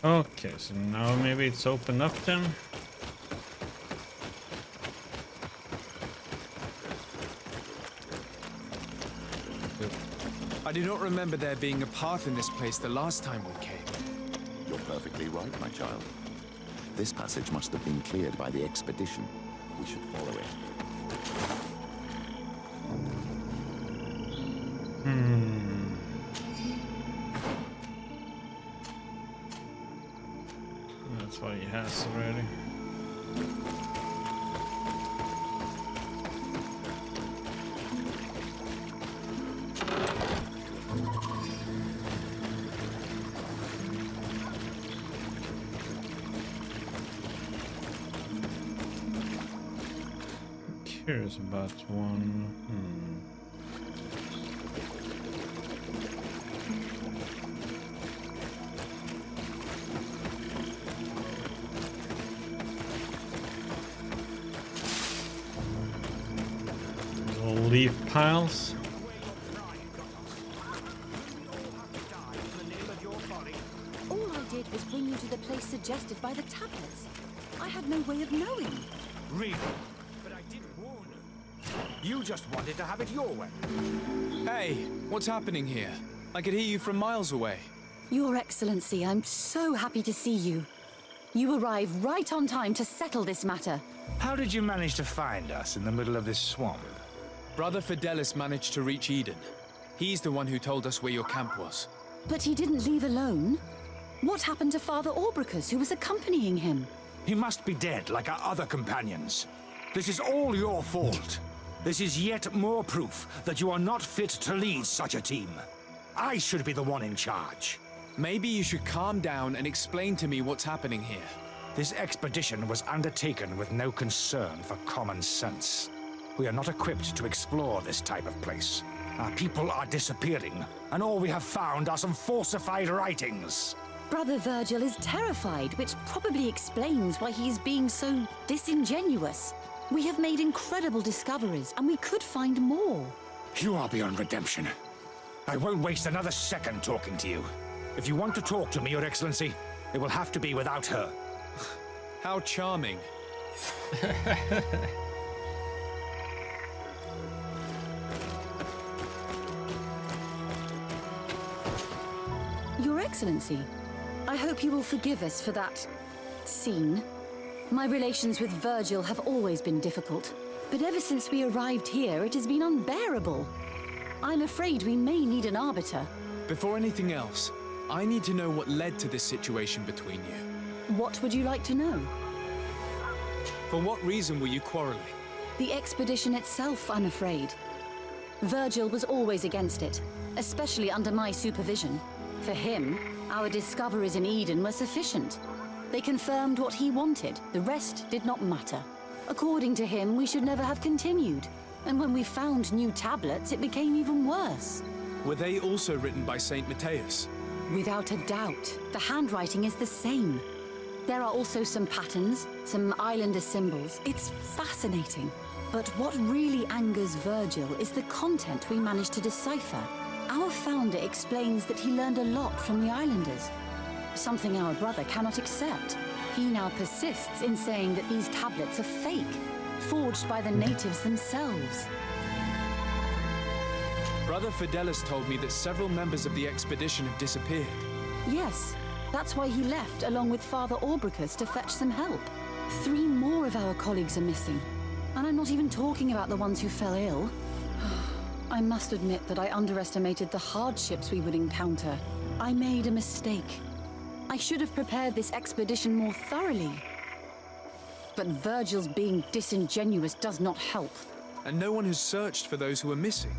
Okay, so now maybe it's open up then. I do not remember there being a path in this place the last time we came. You're perfectly right, my child. This passage must have been cleared by the expedition. We should follow it. That's what he has already. Curious about one. Leaf piles. All I did was bring you to the place suggested by the tablets. I had no way of knowing. Really? But I didn't warn you. You just wanted to have it your way. Hey, what's happening here? I could hear you from miles away. Your Excellency, I'm so happy to see you. You arrived right on time to settle this matter. How did you manage to find us in the middle of this swamp? Brother Fidelis managed to reach Eden. He's the one who told us where your camp was. But he didn't leave alone. What happened to Father Orbricus, who was accompanying him? He must be dead like our other companions. This is all your fault. This is yet more proof that you are not fit to lead such a team. I should be the one in charge. Maybe you should calm down and explain to me what's happening here. This expedition was undertaken with no concern for common sense. We are not equipped to explore this type of place. Our people are disappearing, and all we have found are some falsified writings. Brother Virgil is terrified, which probably explains why he is being so disingenuous. We have made incredible discoveries, and we could find more. You are beyond redemption. I won't waste another second talking to you. If you want to talk to me, Your Excellency, it will have to be without her. How charming. Your Excellency, I hope you will forgive us for that scene. My relations with Virgil have always been difficult, but ever since we arrived here, it has been unbearable. I'm afraid we may need an arbiter. Before anything else, I need to know what led to this situation between you. What would you like to know? For what reason were you quarreling? The expedition itself, I'm afraid. Virgil was always against it, especially under my supervision. For him, our discoveries in Eden were sufficient. They confirmed what he wanted. The rest did not matter. According to him, we should never have continued. And when we found new tablets, it became even worse. Were they also written by Saint Matthias? Without a doubt. The handwriting is the same. There are also some patterns, some islander symbols. It's fascinating. But what really angers Virgil is the content we managed to decipher. Our founder explains that he learned a lot from the islanders, something our brother cannot accept. He now persists in saying that these tablets are fake, forged by the natives themselves. Brother Fidelis told me that several members of the expedition have disappeared. Yes, that's why he left along with Father Orbricus to fetch some help. 3 more of our colleagues are missing, and I'm not even talking about the ones who fell ill. I must admit that I underestimated the hardships we would encounter. I made a mistake. I should have prepared this expedition more thoroughly. But Virgil's being disingenuous does not help. And no one has searched for those who are missing.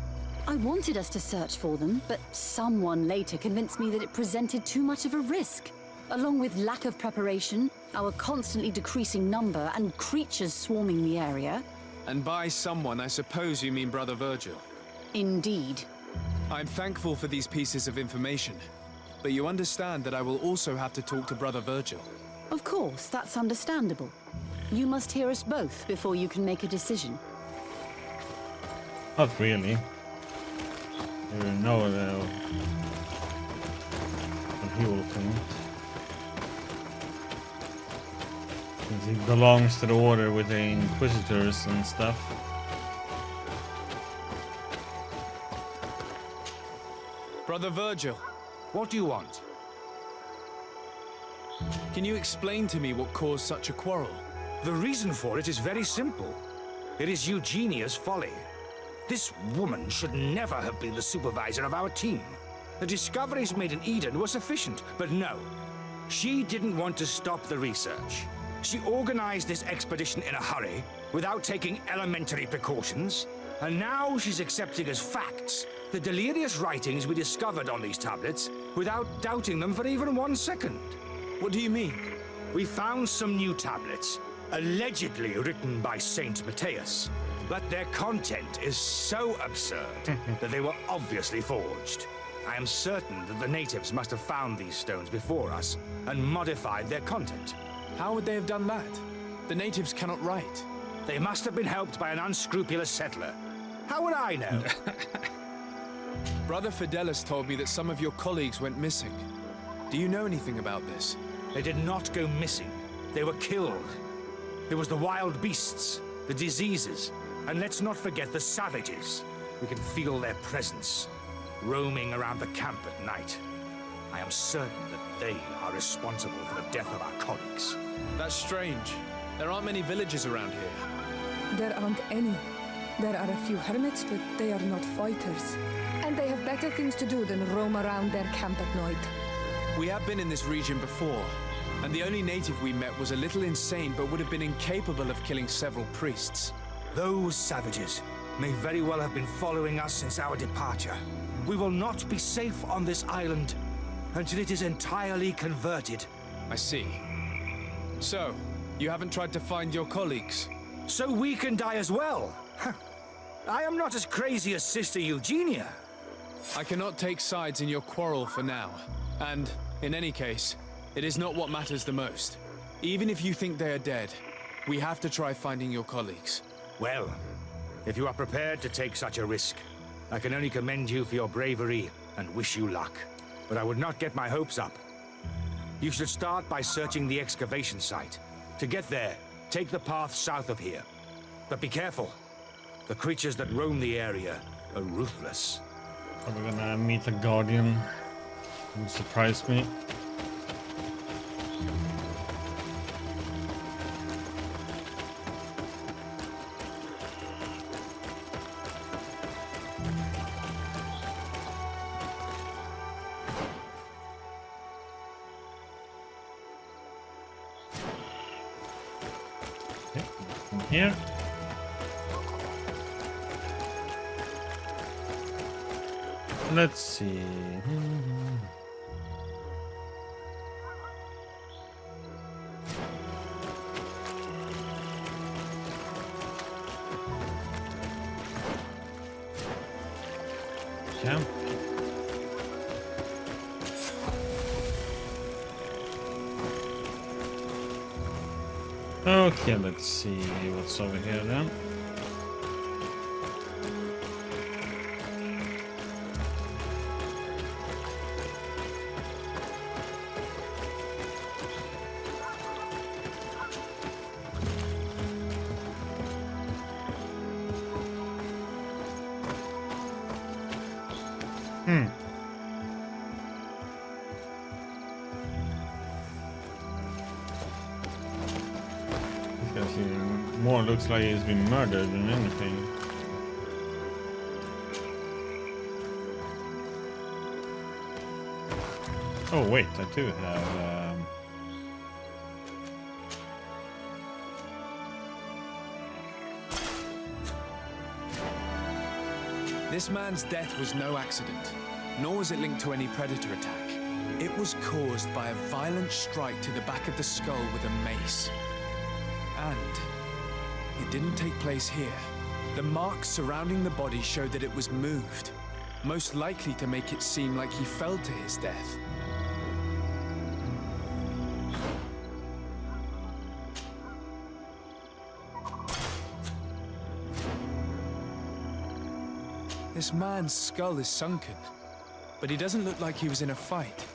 I wanted us to search for them, but someone later convinced me that it presented too much of a risk. Along with lack of preparation, our constantly decreasing number, and creatures swarming the area. And by someone, I suppose you mean Brother Virgil. Indeed. I'm thankful for these pieces of information, but you understand that I will also have to talk to Brother Virgil. Of course, that's understandable. You must hear us both before you can make a decision. Not really. You know that he will come. Since he belongs to the order with the Inquisitors and stuff. Brother Virgil, What do you want? can you explain to me what caused such a quarrel? The reason for it is very simple. It is Eugenia's folly. This woman should never have been the supervisor of our team. The discoveries made in Eden were sufficient, but no. She didn't want to stop the research. She organized this expedition in a hurry, without taking elementary precautions, and now she's accepting as facts the delirious writings we discovered on these tablets, without doubting them for even 1 second. What do you mean? We found some new tablets, allegedly written by Saint Matthias, but their content is so absurd that they were obviously forged. I am certain that the natives must have found these stones before us and modified their content. How would they have done that? The natives cannot write. They must have been helped by an unscrupulous settler. How would I know? Brother Fidelis told me that some of your colleagues went missing. Do you know anything about this? They did not go missing. They were killed. It was the wild beasts, the diseases, and let's not forget the savages. We can feel their presence, roaming around the camp at night. I am certain that they are responsible for the death of our colleagues. That's strange. There aren't many villages around here. There aren't any. There are a few hermits, but they are not fighters. And they have better things to do than roam around their camp at night. We have been in this region before, and the only native we met was a little insane but would have been incapable of killing several priests. Those savages may very well have been following us since our departure. We will not be safe on this island until it is entirely converted. I see. So, you haven't tried to find your colleagues? So we can die as well. I am not as crazy as Sister Eugenia. I cannot take sides in your quarrel for now. And, in any case, it is not what matters the most. Even if you think they are dead, we have to try finding your colleagues. Well, if you are prepared to take such a risk, I can only commend you for your bravery and wish you luck. But I would not get my hopes up. You should start by searching the excavation site. To get there, take the path south of here. But be careful. The creatures that roam the area are ruthless. Are we gonna meet a guardian who surprised me? Okay, from here. Let's see. Camp. Okay, let's see what's over here then. More looks like he's been murdered than anything. Oh wait, I do have This man's death was no accident, nor was it linked to any predator attack. It was caused by a violent strike to the back of the skull with a mace. And it didn't take place here. The marks surrounding the body showed that it was moved, most likely to make it seem like he fell to his death. This man's skull is sunken, but he doesn't look like he was in a fight.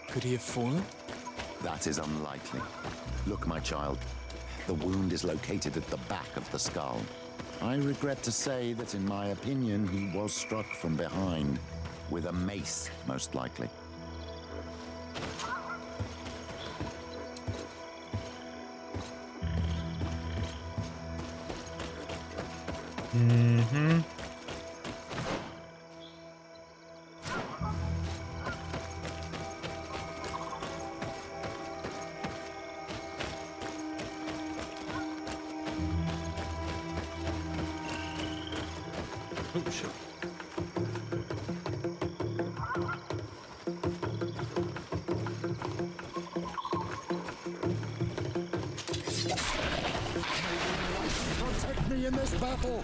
Could he have fallen? That is unlikely. Look, my child. The wound is located at the back of the skull. I regret to say that, in my opinion, he was struck from behind. With a mace, most likely. Mm-hmm. Oh, shit. Protect me in this battle!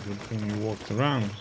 Good thing you walked around.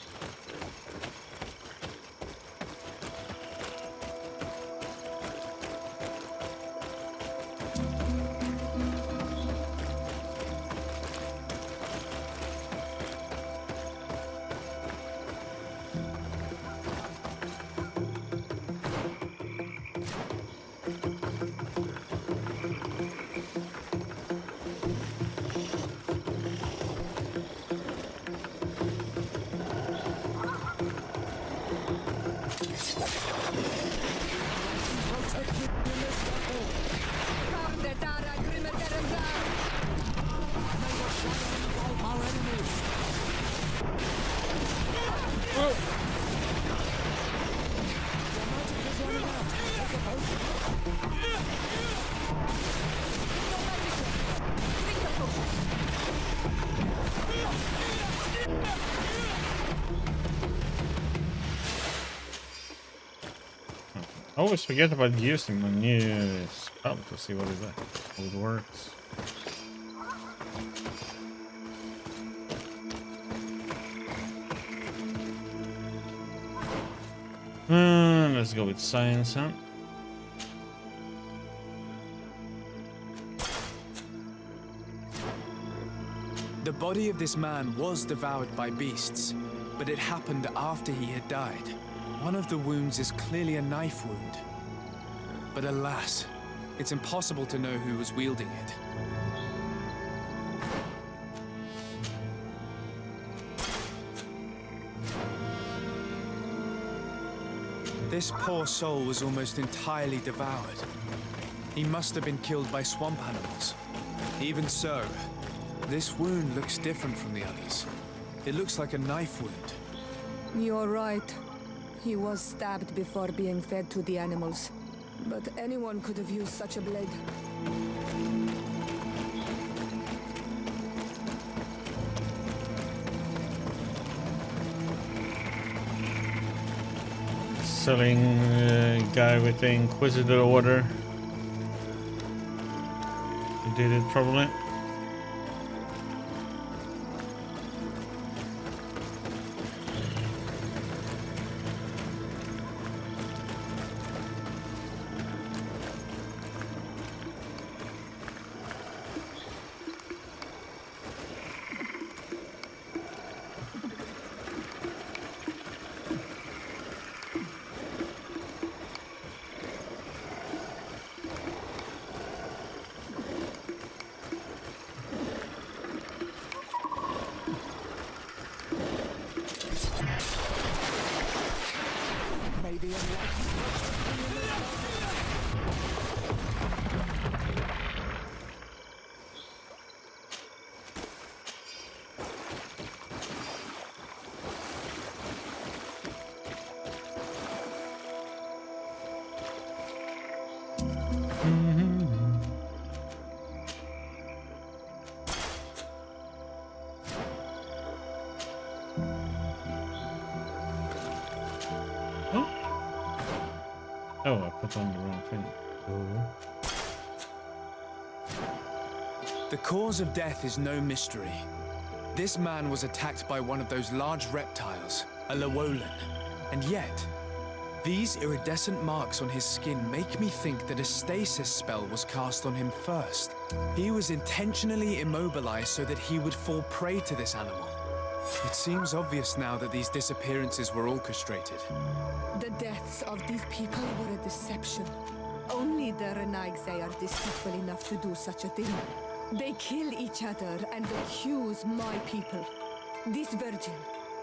always forget about using my new spell to see what how it works. Let's go with science, huh? The body of this man was devoured by beasts, but it happened after he had died. One of the wounds is clearly a knife wound. But alas, it's impossible to know who was wielding it. This poor soul was almost entirely devoured. He must have been killed by swamp animals. Even so, this wound looks different from the others. It looks like a knife wound. You're right. He was stabbed before being fed to the animals. But anyone could have used such a blade. Selling guy with the Inquisitor order. He did it probably. Oh, I put on the wrong thing. The cause of death is no mystery. This man was attacked by one of those large reptiles, a Llewellyn. And yet, these iridescent marks on his skin make me think that a stasis spell was cast on him first. He was intentionally immobilized so that he would fall prey to this animal. It seems obvious now that these disappearances were orchestrated. The deaths of these people were a deception. Only the Renagzai are deceitful enough to do such a thing. They kill each other and accuse my people. This virgin,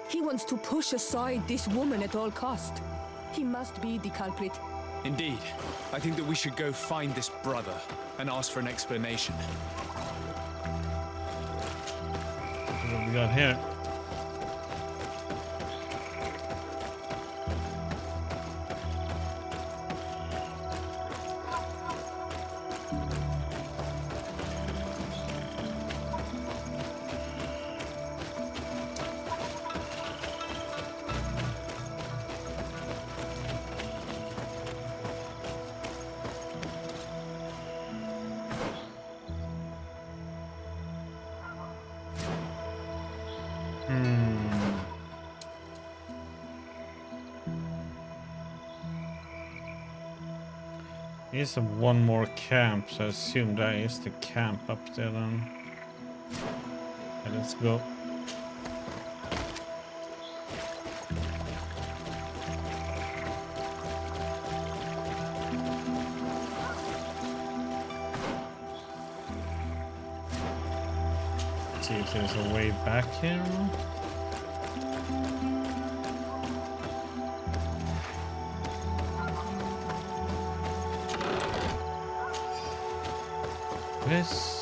he wants to push aside this woman at all cost. He must be the culprit. Indeed. I think that we should go find this brother and ask for an explanation. What we got here? Here's one more camp, so I assume that is the camp up there then. Okay, let's go. Let's see if there's a way back here. This.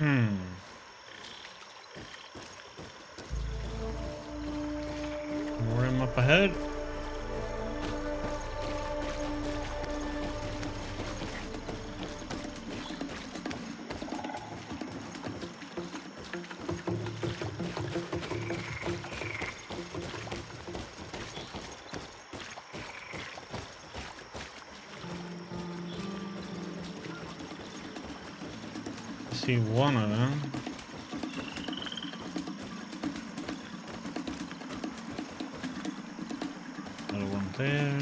More room up ahead. See one of them. Another one there.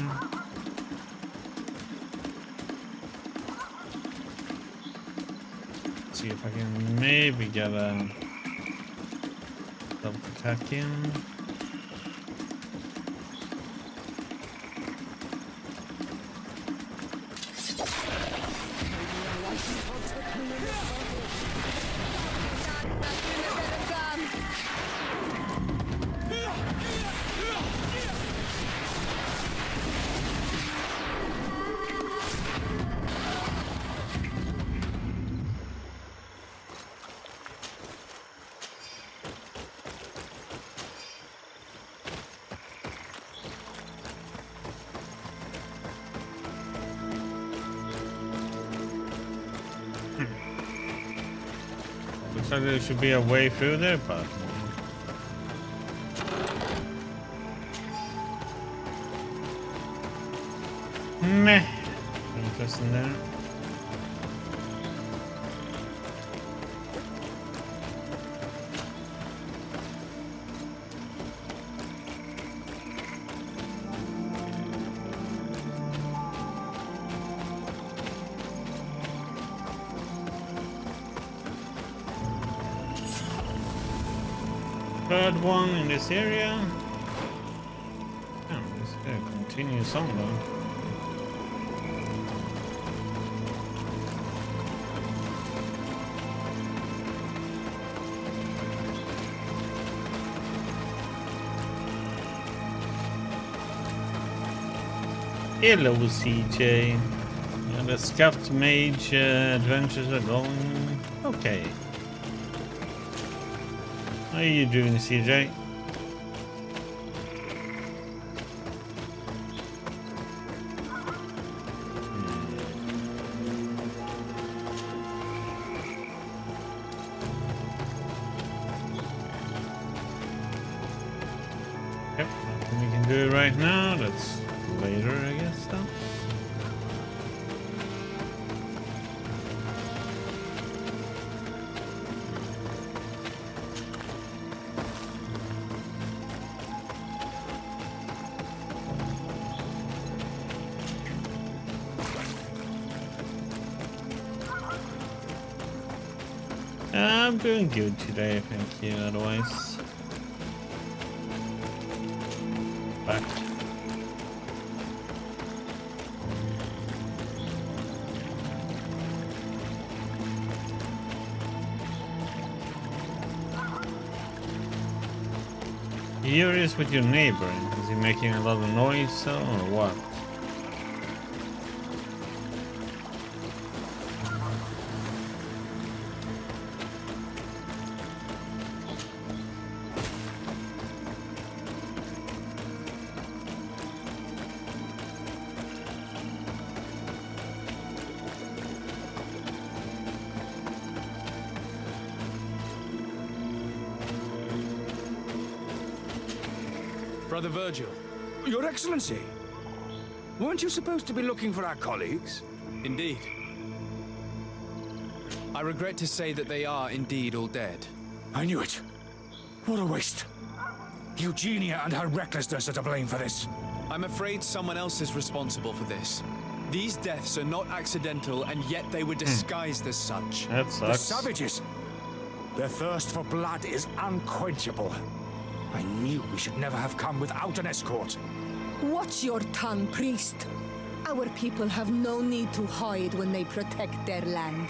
See if I can maybe get a double attack in. Looks like there should be a way through there, but meh. Interesting there. Third one in this area. Oh, this guy continues on though. Hello, CJ. Yeah, the Scuffed Mage adventures are going okay. How are you doing, CJ? Yep, nothing we can do right now. That's later, I guess, though. I'm doing good today, thank you, otherwise. Back. Furious with your neighbor, is he making a lot of noise or what? Brother Virgil. Your Excellency! Weren't you supposed to be looking for our colleagues? Indeed. I regret to say that they are indeed all dead. I knew it. What a waste. Eugenia and her recklessness are to blame for this. I'm afraid someone else is responsible for this. These deaths are not accidental, and yet they were disguised as such. That The sucks. savages! Their thirst for blood is unquenchable. I knew we should never have come without an escort. Watch your tongue, priest. Our people have no need to hide when they protect their land.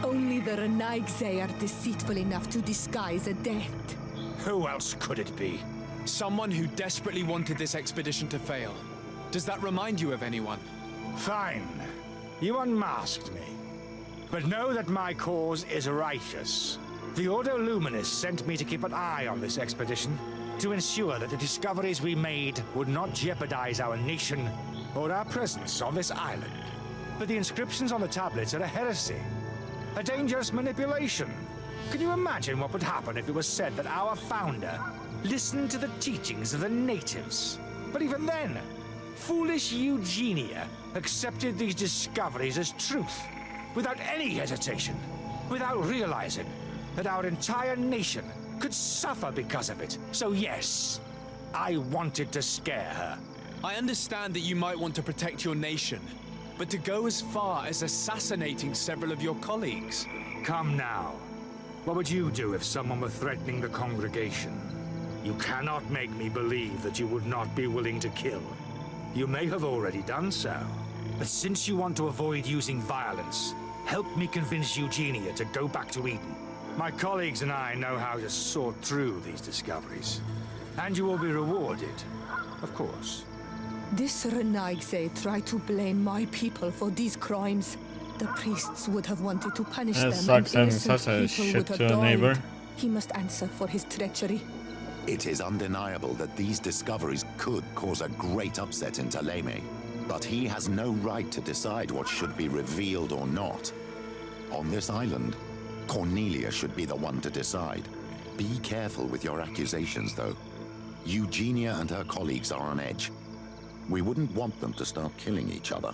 Only the Renaigse are deceitful enough to disguise a death. Who else could it be? Someone who desperately wanted this expedition to fail. Does that remind you of anyone? Fine. You unmasked me. But know that my cause is righteous. The Ordo Luminis sent me to keep an eye on this expedition, to ensure that the discoveries we made would not jeopardize our nation or our presence on this island. But the inscriptions on the tablets are a heresy, a dangerous manipulation. Can you imagine what would happen if it was said that our founder listened to the teachings of the natives? But even then, foolish Eugenia accepted these discoveries as truth, without any hesitation, without realizing that our entire nation could suffer because of it. So yes, I wanted to scare her. I understand that you might want to protect your nation, but to go as far as assassinating several of your colleagues... Come now. What would you do if someone were threatening the congregation? You cannot make me believe that you would not be willing to kill. You may have already done so. But since you want to avoid using violence, help me convince Eugenia to go back to Eden. My colleagues and I know how to sort through these discoveries. And you will be rewarded, of course. This Renaigse tried to blame my people for these crimes. The priests would have wanted to punish them, sucks and having innocent such a people shit would have to a died. neighbor. He must answer for his treachery. It is undeniable that these discoveries could cause a great upset in Taleme, but he has no right to decide what should be revealed or not. On this island, Cornelia should be the one to decide. Be careful with your accusations, though. Eugenia and her colleagues are on edge. We wouldn't want them to start killing each other.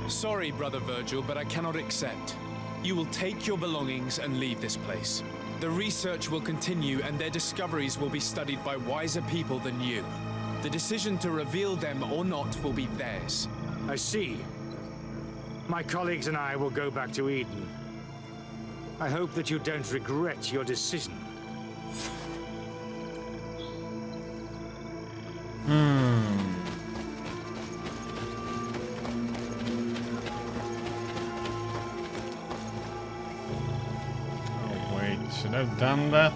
Sorry, Brother Virgil, but I cannot accept. You will take your belongings and leave this place. The research will continue, and their discoveries will be studied by wiser people than you. The decision to reveal them or not will be theirs. I see. My colleagues and I will go back to Eden. I hope that you don't regret your decision. Should I have done that?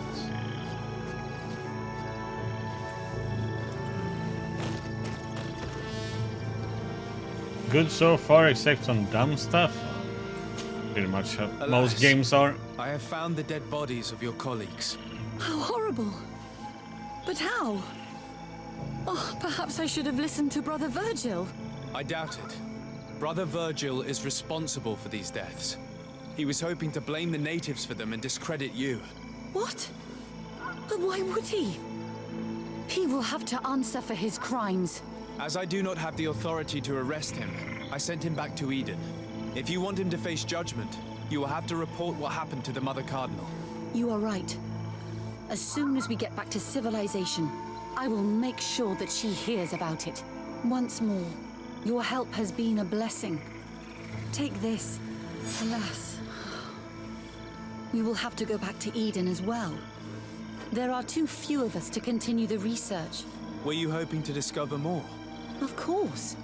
Good so far, except some dumb stuff. Pretty much how most games are. I have found the dead bodies of your colleagues. How horrible. But how? Oh, perhaps I should have listened to Brother Virgil. I doubt it. Brother Virgil is responsible for these deaths. He was hoping to blame the natives for them and discredit you. What? But why would he? He will have to answer for his crimes. As I do not have the authority to arrest him, I sent him back to Eden. If you want him to face judgment, you will have to report what happened to the Mother Cardinal. You are right. As soon as we get back to civilization, I will make sure that she hears about it. Once more, your help has been a blessing. Take this. Alas, we will have to go back to Eden as well. There are too few of us to continue the research. Were you hoping to discover more? Of course.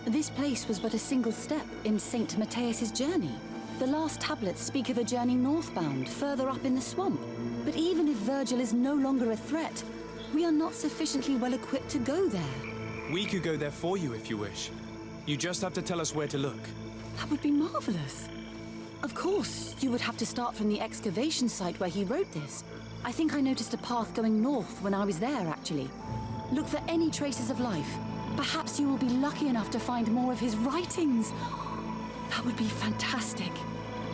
This place was but a single step in St. Matthias's journey. The last tablets speak of a journey northbound, further up in the swamp. But even if Virgil is no longer a threat, we are not sufficiently well equipped to go there. We could go there for you if you wish. You just have to tell us where to look. That would be marvelous. Of course, you would have to start from the excavation site where he wrote this. I think I noticed a path going north when I was there, actually. Look for any traces of life. Perhaps you will be lucky enough to find more of his writings. That would be fantastic.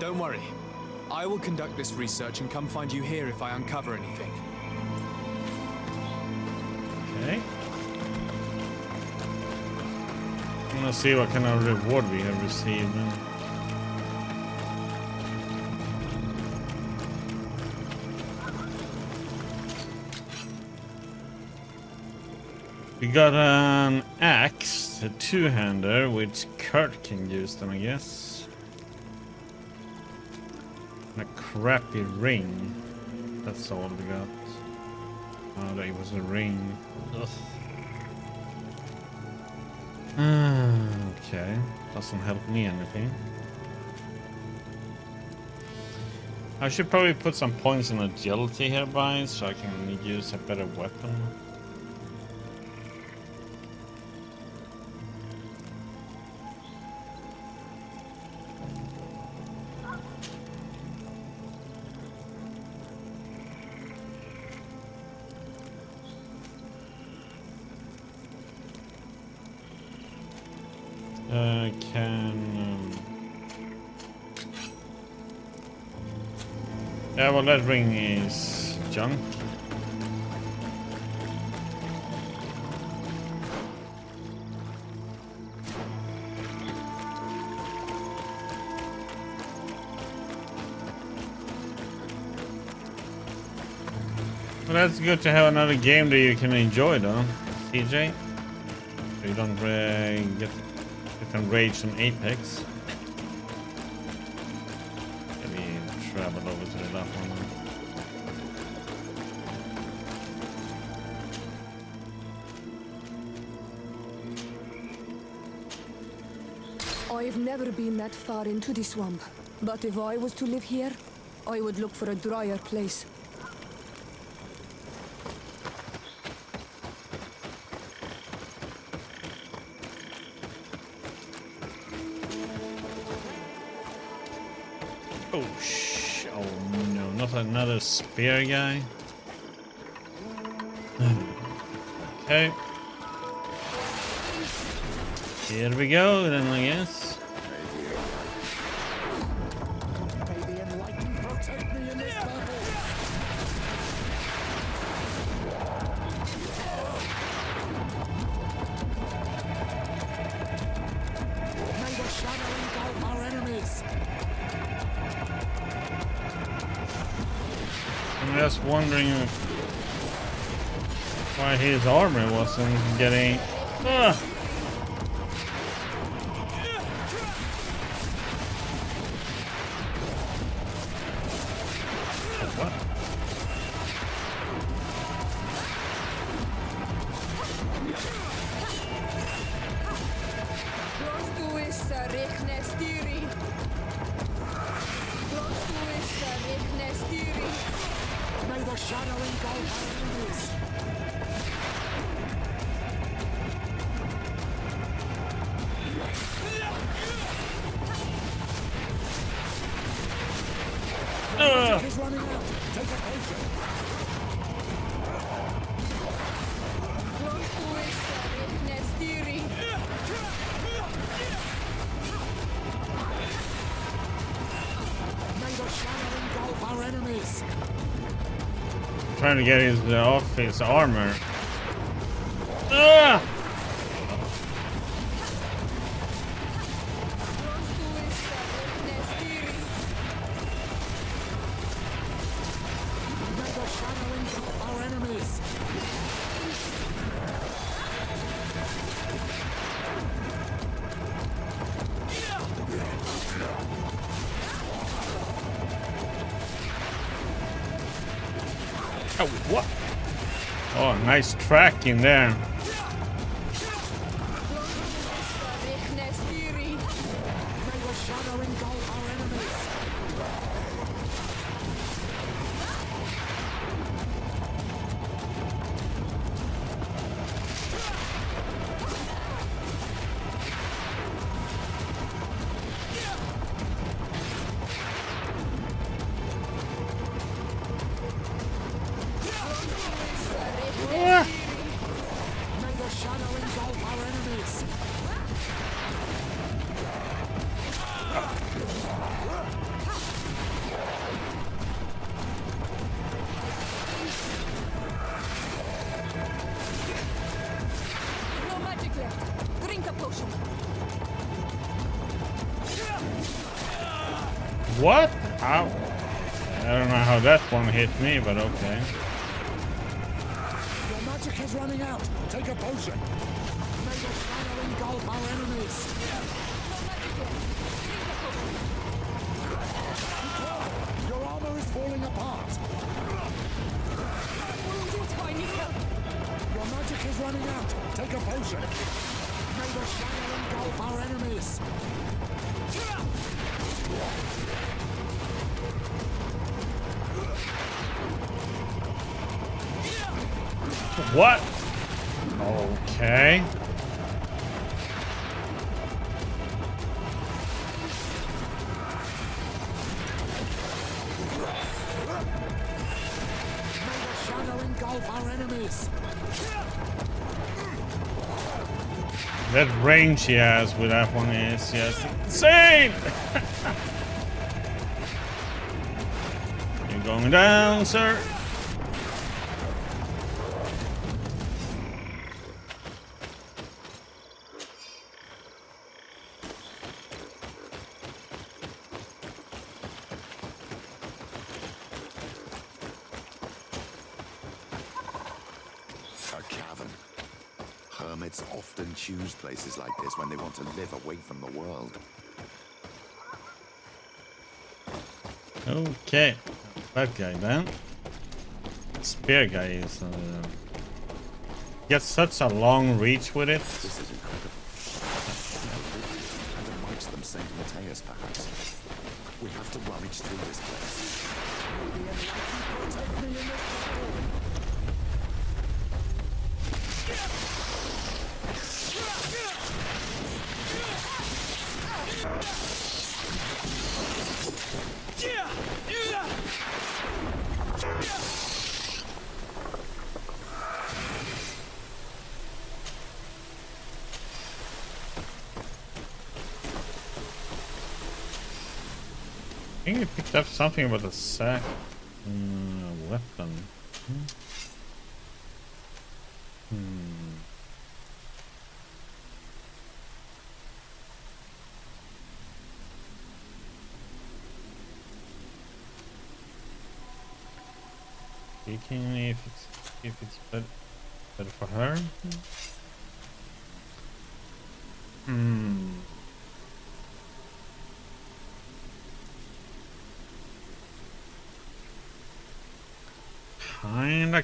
Don't worry. I will conduct this research and come find you here if I uncover anything. Okay. I'm gonna see what kind of reward we have received. We got an axe, a two-hander, which Kurt can use then, I guess. And a crappy ring. That's all we got. Oh, that was a ring. Ugh. Okay, doesn't help me anything. I should probably put some points in agility hereby so I can use a better weapon. Yeah, well, that ring is junk. Well, that's good to have another game that you can enjoy, though, TJ. So you don't get enraged from Apex. Travel over to the left one. I've never been that far into the swamp, but if I was to live here, I would look for a drier place. Oh no, not another spear guy. Okay. Here we go then, I guess. May the enlightened protect me in this battle. May the shadow engulf our enemies. I'm just wondering why his armor wasn't getting. What? May the shadow engulf our enemies. Is running out. Take a potion. May the shadow engulf our enemies. Trying to get his off his armor. May the shadow engulf our enemies. Oh, what? Oh, nice track in there. May the shadow engulf our enemies. May the shadow engulf our enemies. No magic left. Drink a potion. What? Ow. I don't know how that one hit me, but okay. Your magic is running out. Take a potion. May the shadow engulf our enemies. Your armor is falling apart. Your magic is running out. Take a potion. May the shadow engulf our enemies. What? Okay. That range he has with that one is just insane! You're going down, sir. Hermits often choose places like this when they want to live away from the world. Okay, that guy then. Spear guy is gets such a long reach with it. This is incredible. And amongst them Saint Matthias, perhaps. We have to rummage through this place. I think he picked up something about a sack weapon. Speaking if it's better for her.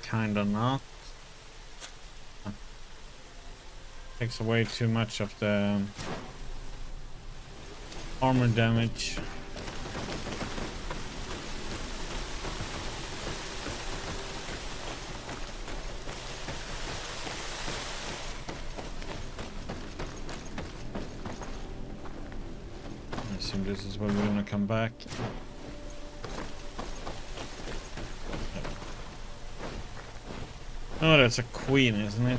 Kinda not. Takes away too much of the armor damage. I assume this is where we're gonna come back. Oh, that's a queen, isn't it?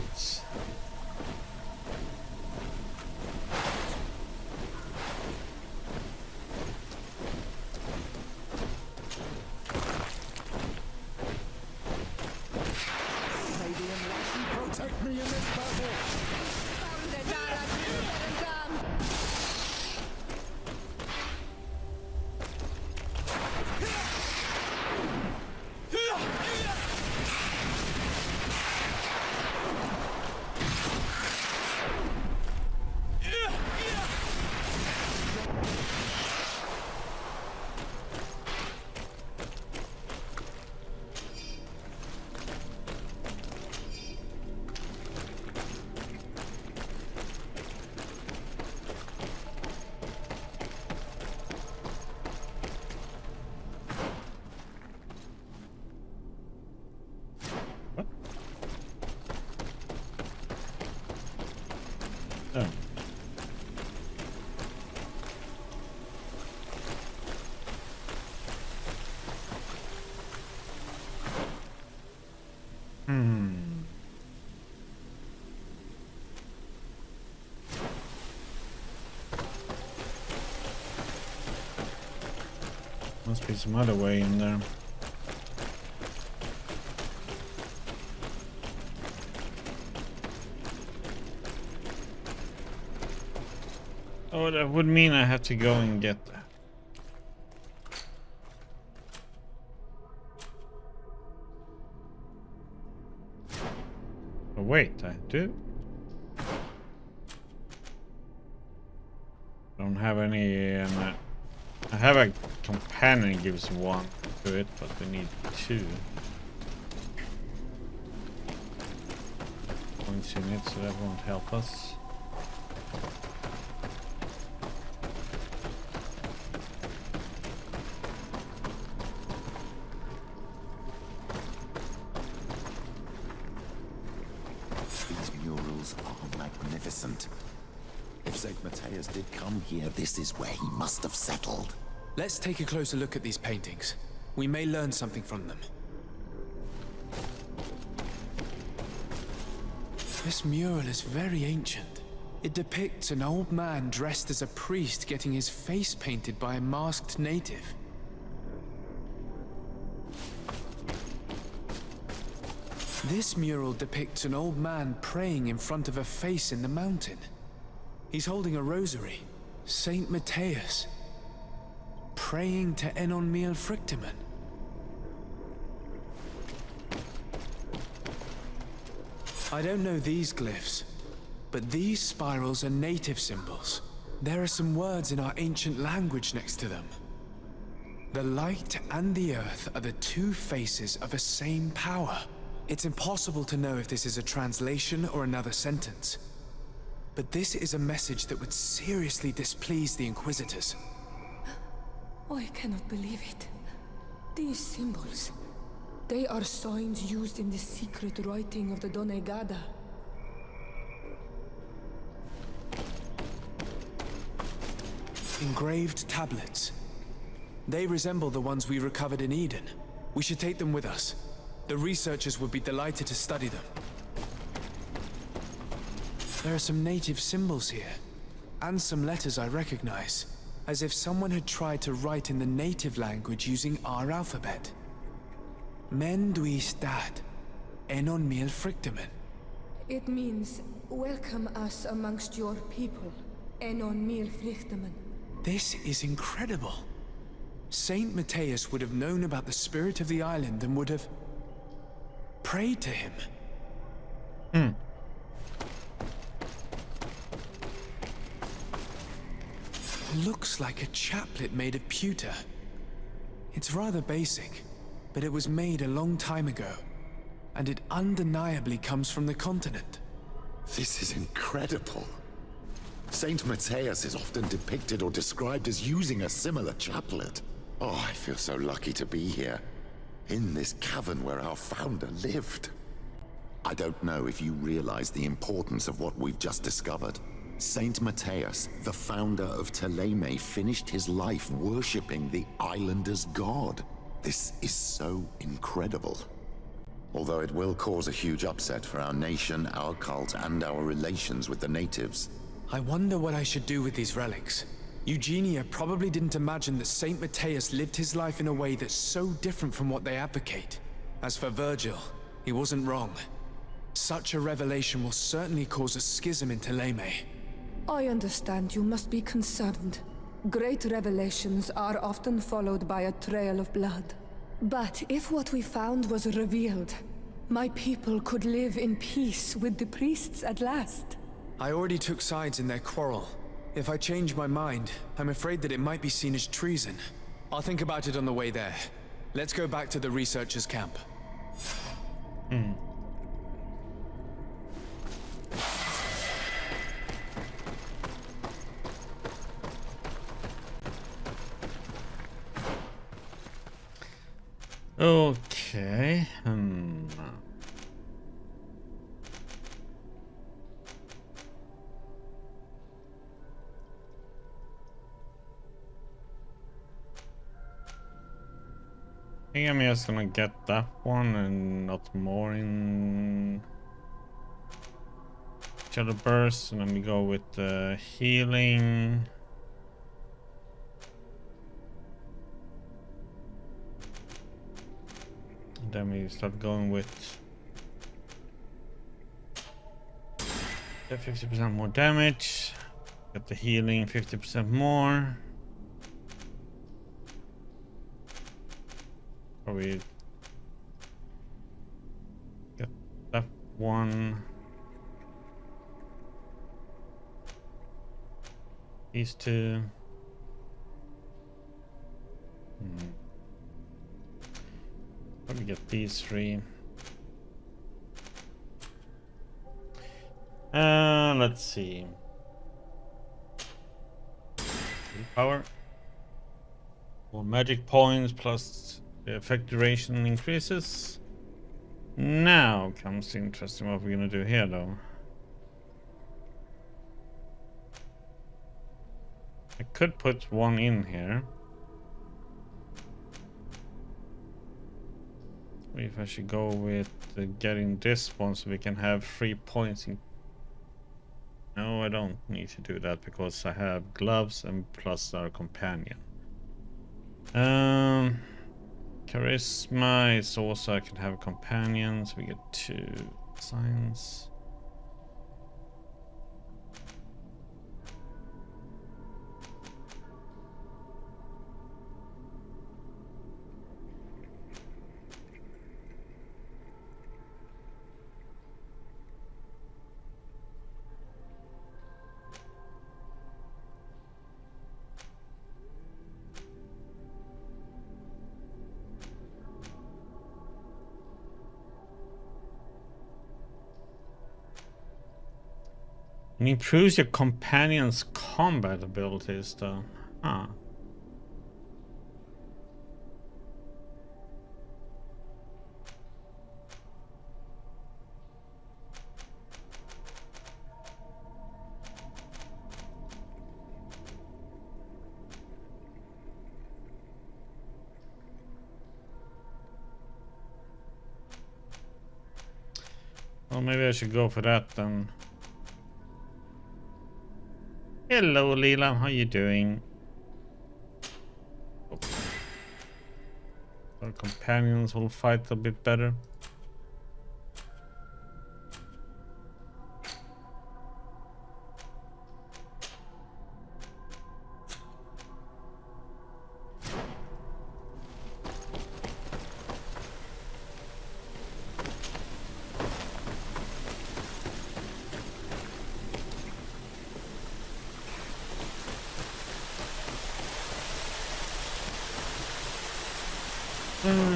Protect me in this battle! Oh. Must be some other way in there. Oh, that would mean I have to go and get that. Oh, wait, I do. Don't have any. I have a companion gives one to it, but we need two. Points unit, so that won't help us. innocent. If St. Matthias did come here, this is where he must have settled. Let's take a closer look at these paintings. We may learn something from them. This mural is very ancient. It depicts an old man dressed as a priest getting his face painted by a masked native. This mural depicts an old man praying in front of a face in the mountain. He's holding a rosary. Saint Matthias. Praying to Enon Miel Frictimen. I don't know these glyphs, but these spirals are native symbols. There are some words in our ancient language next to them. The light and the earth are the two faces of a same power. It's impossible to know if this is a translation or another sentence. But this is a message that would seriously displease the Inquisitors. I cannot believe it. These symbols, they are signs used in the secret writing of the Donegada. Engraved tablets. They resemble the ones we recovered in Eden. We should take them with us. The researchers would be delighted to study them. There are some native symbols here, and some letters I recognize, as if someone had tried to write in the native language using our alphabet. Men duis dat, Enon Miel Frictimen. It means, welcome us amongst your people, Enon Miel Frictimen. This is incredible. Saint Matthias would have known about the spirit of the island and would have prayed to him. Looks like a chaplet made of pewter. It's rather basic, but it was made a long time ago, and it undeniably comes from the continent. This is incredible. Saint Matthias is often depicted or described as using a similar chaplet. Oh, I feel so lucky to be here, in this cavern where our founder lived. I don't know if you realize the importance of what we've just discovered. Saint Matthias, the founder of Ptolemy, finished his life worshipping the islanders' god. This is so incredible. Although it will cause a huge upset for our nation, our cult, and our relations with the natives. I wonder what I should do with these relics. Eugenia probably didn't imagine that Saint Matthias lived his life in a way that's so different from what they advocate. As for Virgil, he wasn't wrong. Such a revelation will certainly cause a schism in Ptolemy. I understand you must be concerned. Great revelations are often followed by a trail of blood. But if what we found was revealed, my people could live in peace with the priests at last. I already took sides in their quarrel. If I change my mind, I'm afraid that it might be seen as treason. I'll think about it on the way there. Let's go back to the researchers' camp. Okay. I think I'm just gonna get that one and not more in Shadow Burst, and let me go with the healing. And then we start going with the 50% more damage. Get the healing 50% more. Probably get that one. These two. Probably get these three. Let's see. Power. More magic points plus the effect duration increases. Now comes the interesting what we're gonna do here though. I could put one in here. If I should go with getting this one so we can have 3 points in. No, I don't need to do that because I have gloves and plus our companion. Charisma is also I can have companions. We get 2 science. It improves your companion's combat abilities, though. Huh. Well, maybe I should go for that then. Hello, Leela. How you doing? Oh. Our companions will fight a bit better.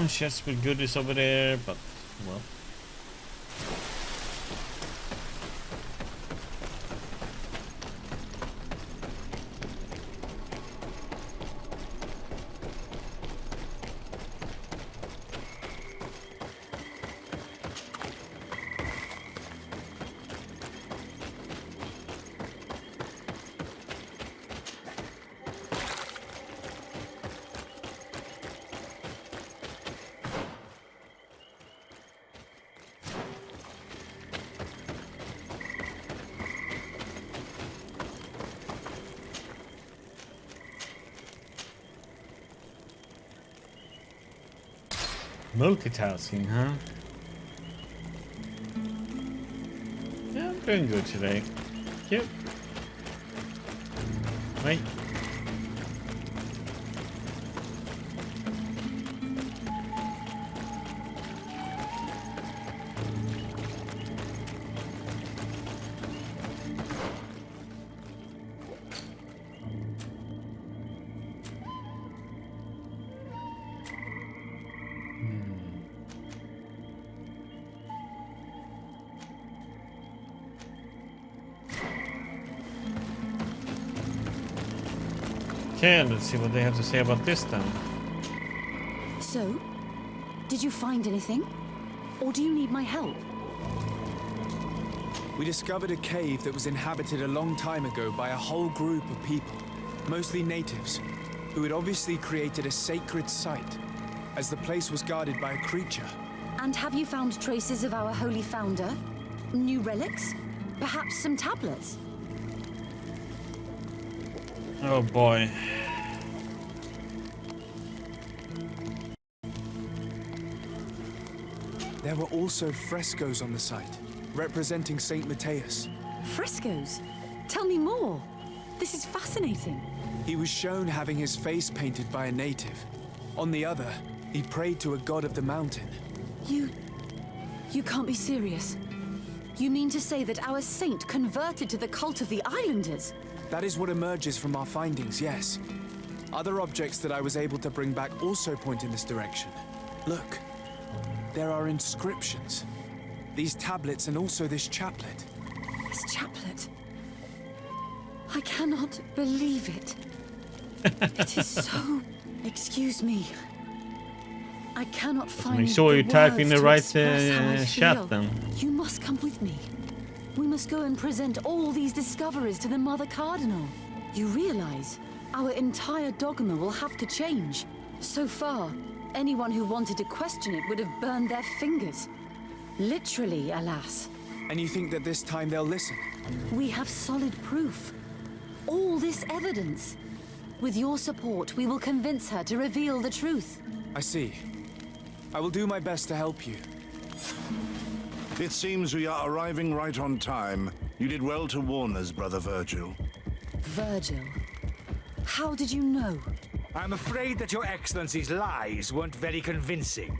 Chests with goodies over there, but well. Multitasking, huh? Yeah, I'm doing good today. Yep. Wait. Okay, let's see what they have to say about this then. So, did you find anything? Or do you need my help? We discovered a cave that was inhabited a long time ago by a whole group of people, mostly natives, who had obviously created a sacred site, as the place was guarded by a creature. And have you found traces of our holy founder? New relics? Perhaps some tablets? Oh boy. There were also frescoes on the site, representing Saint Matthias. Frescoes? Tell me more. This is fascinating. He was shown having his face painted by a native. On the other, he prayed to a god of the mountain. You can't be serious. You mean to say that our saint converted to the cult of the islanders? That is what emerges from our findings, yes. Other objects that I was able to bring back also point in this direction. Look, there are inscriptions. These tablets and also this chaplet. This chaplet? I cannot believe it. It is so... Excuse me. I cannot find make sure the you type in words the to right express how I chat feel. then. You must come with me. We must go and present all these discoveries to the Mother Cardinal. You realize Our entire dogma will have to change. So far, anyone who wanted to question it would have burned their fingers. Literally, alas. And you think that this time they'll listen? We have solid proof. All this evidence. With your support, we will convince her to reveal the truth. I see. I will do my best to help you. It seems we are arriving right on time. You did well to warn us, Brother Virgil. Virgil. How did you know? I'm afraid that Your Excellency's lies weren't very convincing.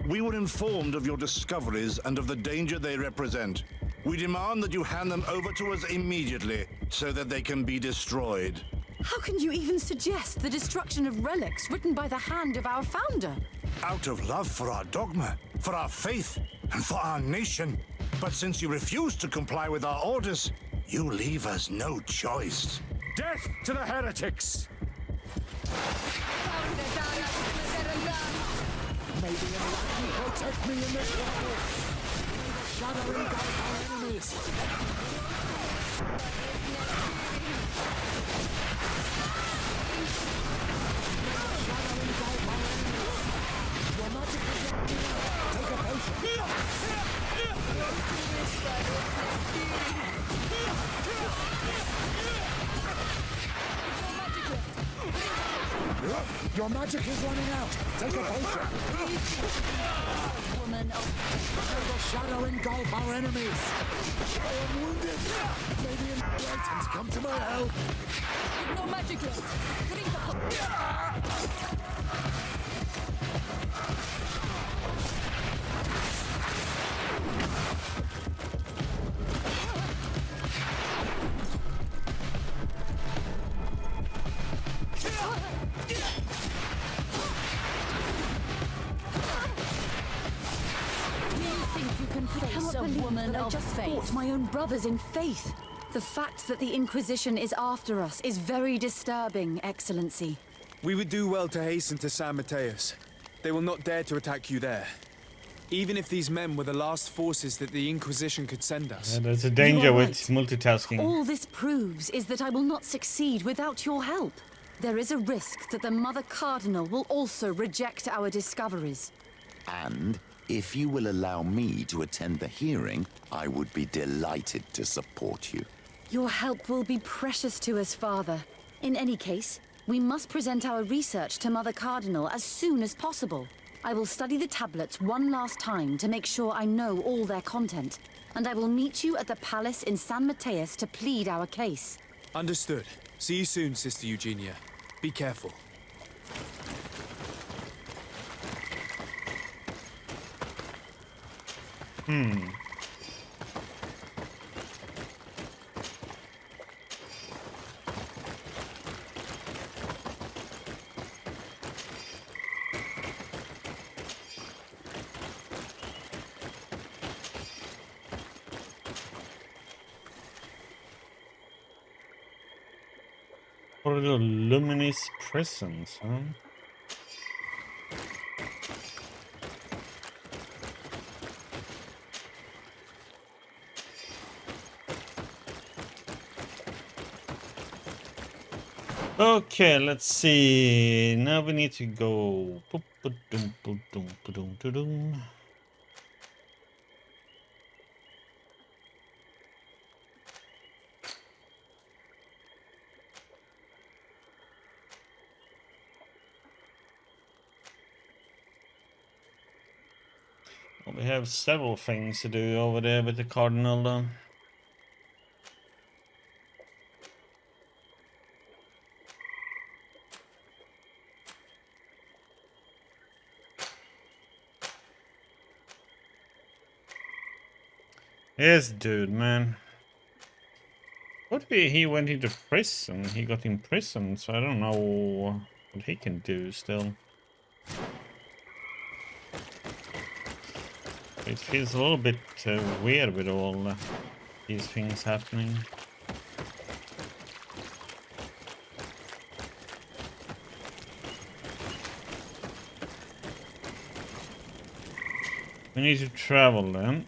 We were informed of your discoveries and of the danger they represent. We demand that you hand them over to us immediately, so that they can be destroyed. How can you even suggest the destruction of relics written by the hand of our founder? Out of love for our dogma, for our faith, and for our nation. But since you refuse to comply with our orders, you leave us no choice. Death to the heretics! May the Enlightened protect me in this battle. May the shadow engulf our enemies. Your magic is not enough. Take a potion. Your magic is running out. Take a potion. Woman of... May the shadow engulf our enemies. I am wounded. May the Enlightened come to my help. No magic left. Drink the... A woman of just fought my own brothers in faith. The fact that the Inquisition is after us is very disturbing, Excellency. We would do well to hasten to San Mateus. They will not dare to attack you there. Even if these men were the last forces that the Inquisition could send us. Yeah, there's a danger with multitasking. All this proves is that I will not succeed without your help. There is a risk that the Mother Cardinal will also reject our discoveries. And if you will allow me to attend the hearing, I would be delighted to support you. Your help will be precious to us, Father. In any case, we must present our research to Mother Cardinal as soon as possible. I will study the tablets one last time to make sure I know all their content. And I will meet you at the palace in San Mateus to plead our case. Understood. See you soon, Sister Eugenia. Be careful. For the luminous presence, huh? Okay, let's see. Now we need to go. Well, we have several things to do over there with the Cardinal, though. Yes, dude, man. What if he went into prison? He got imprisoned, so I don't know what he can do still. It feels a little bit weird with all these things happening. We need to travel then.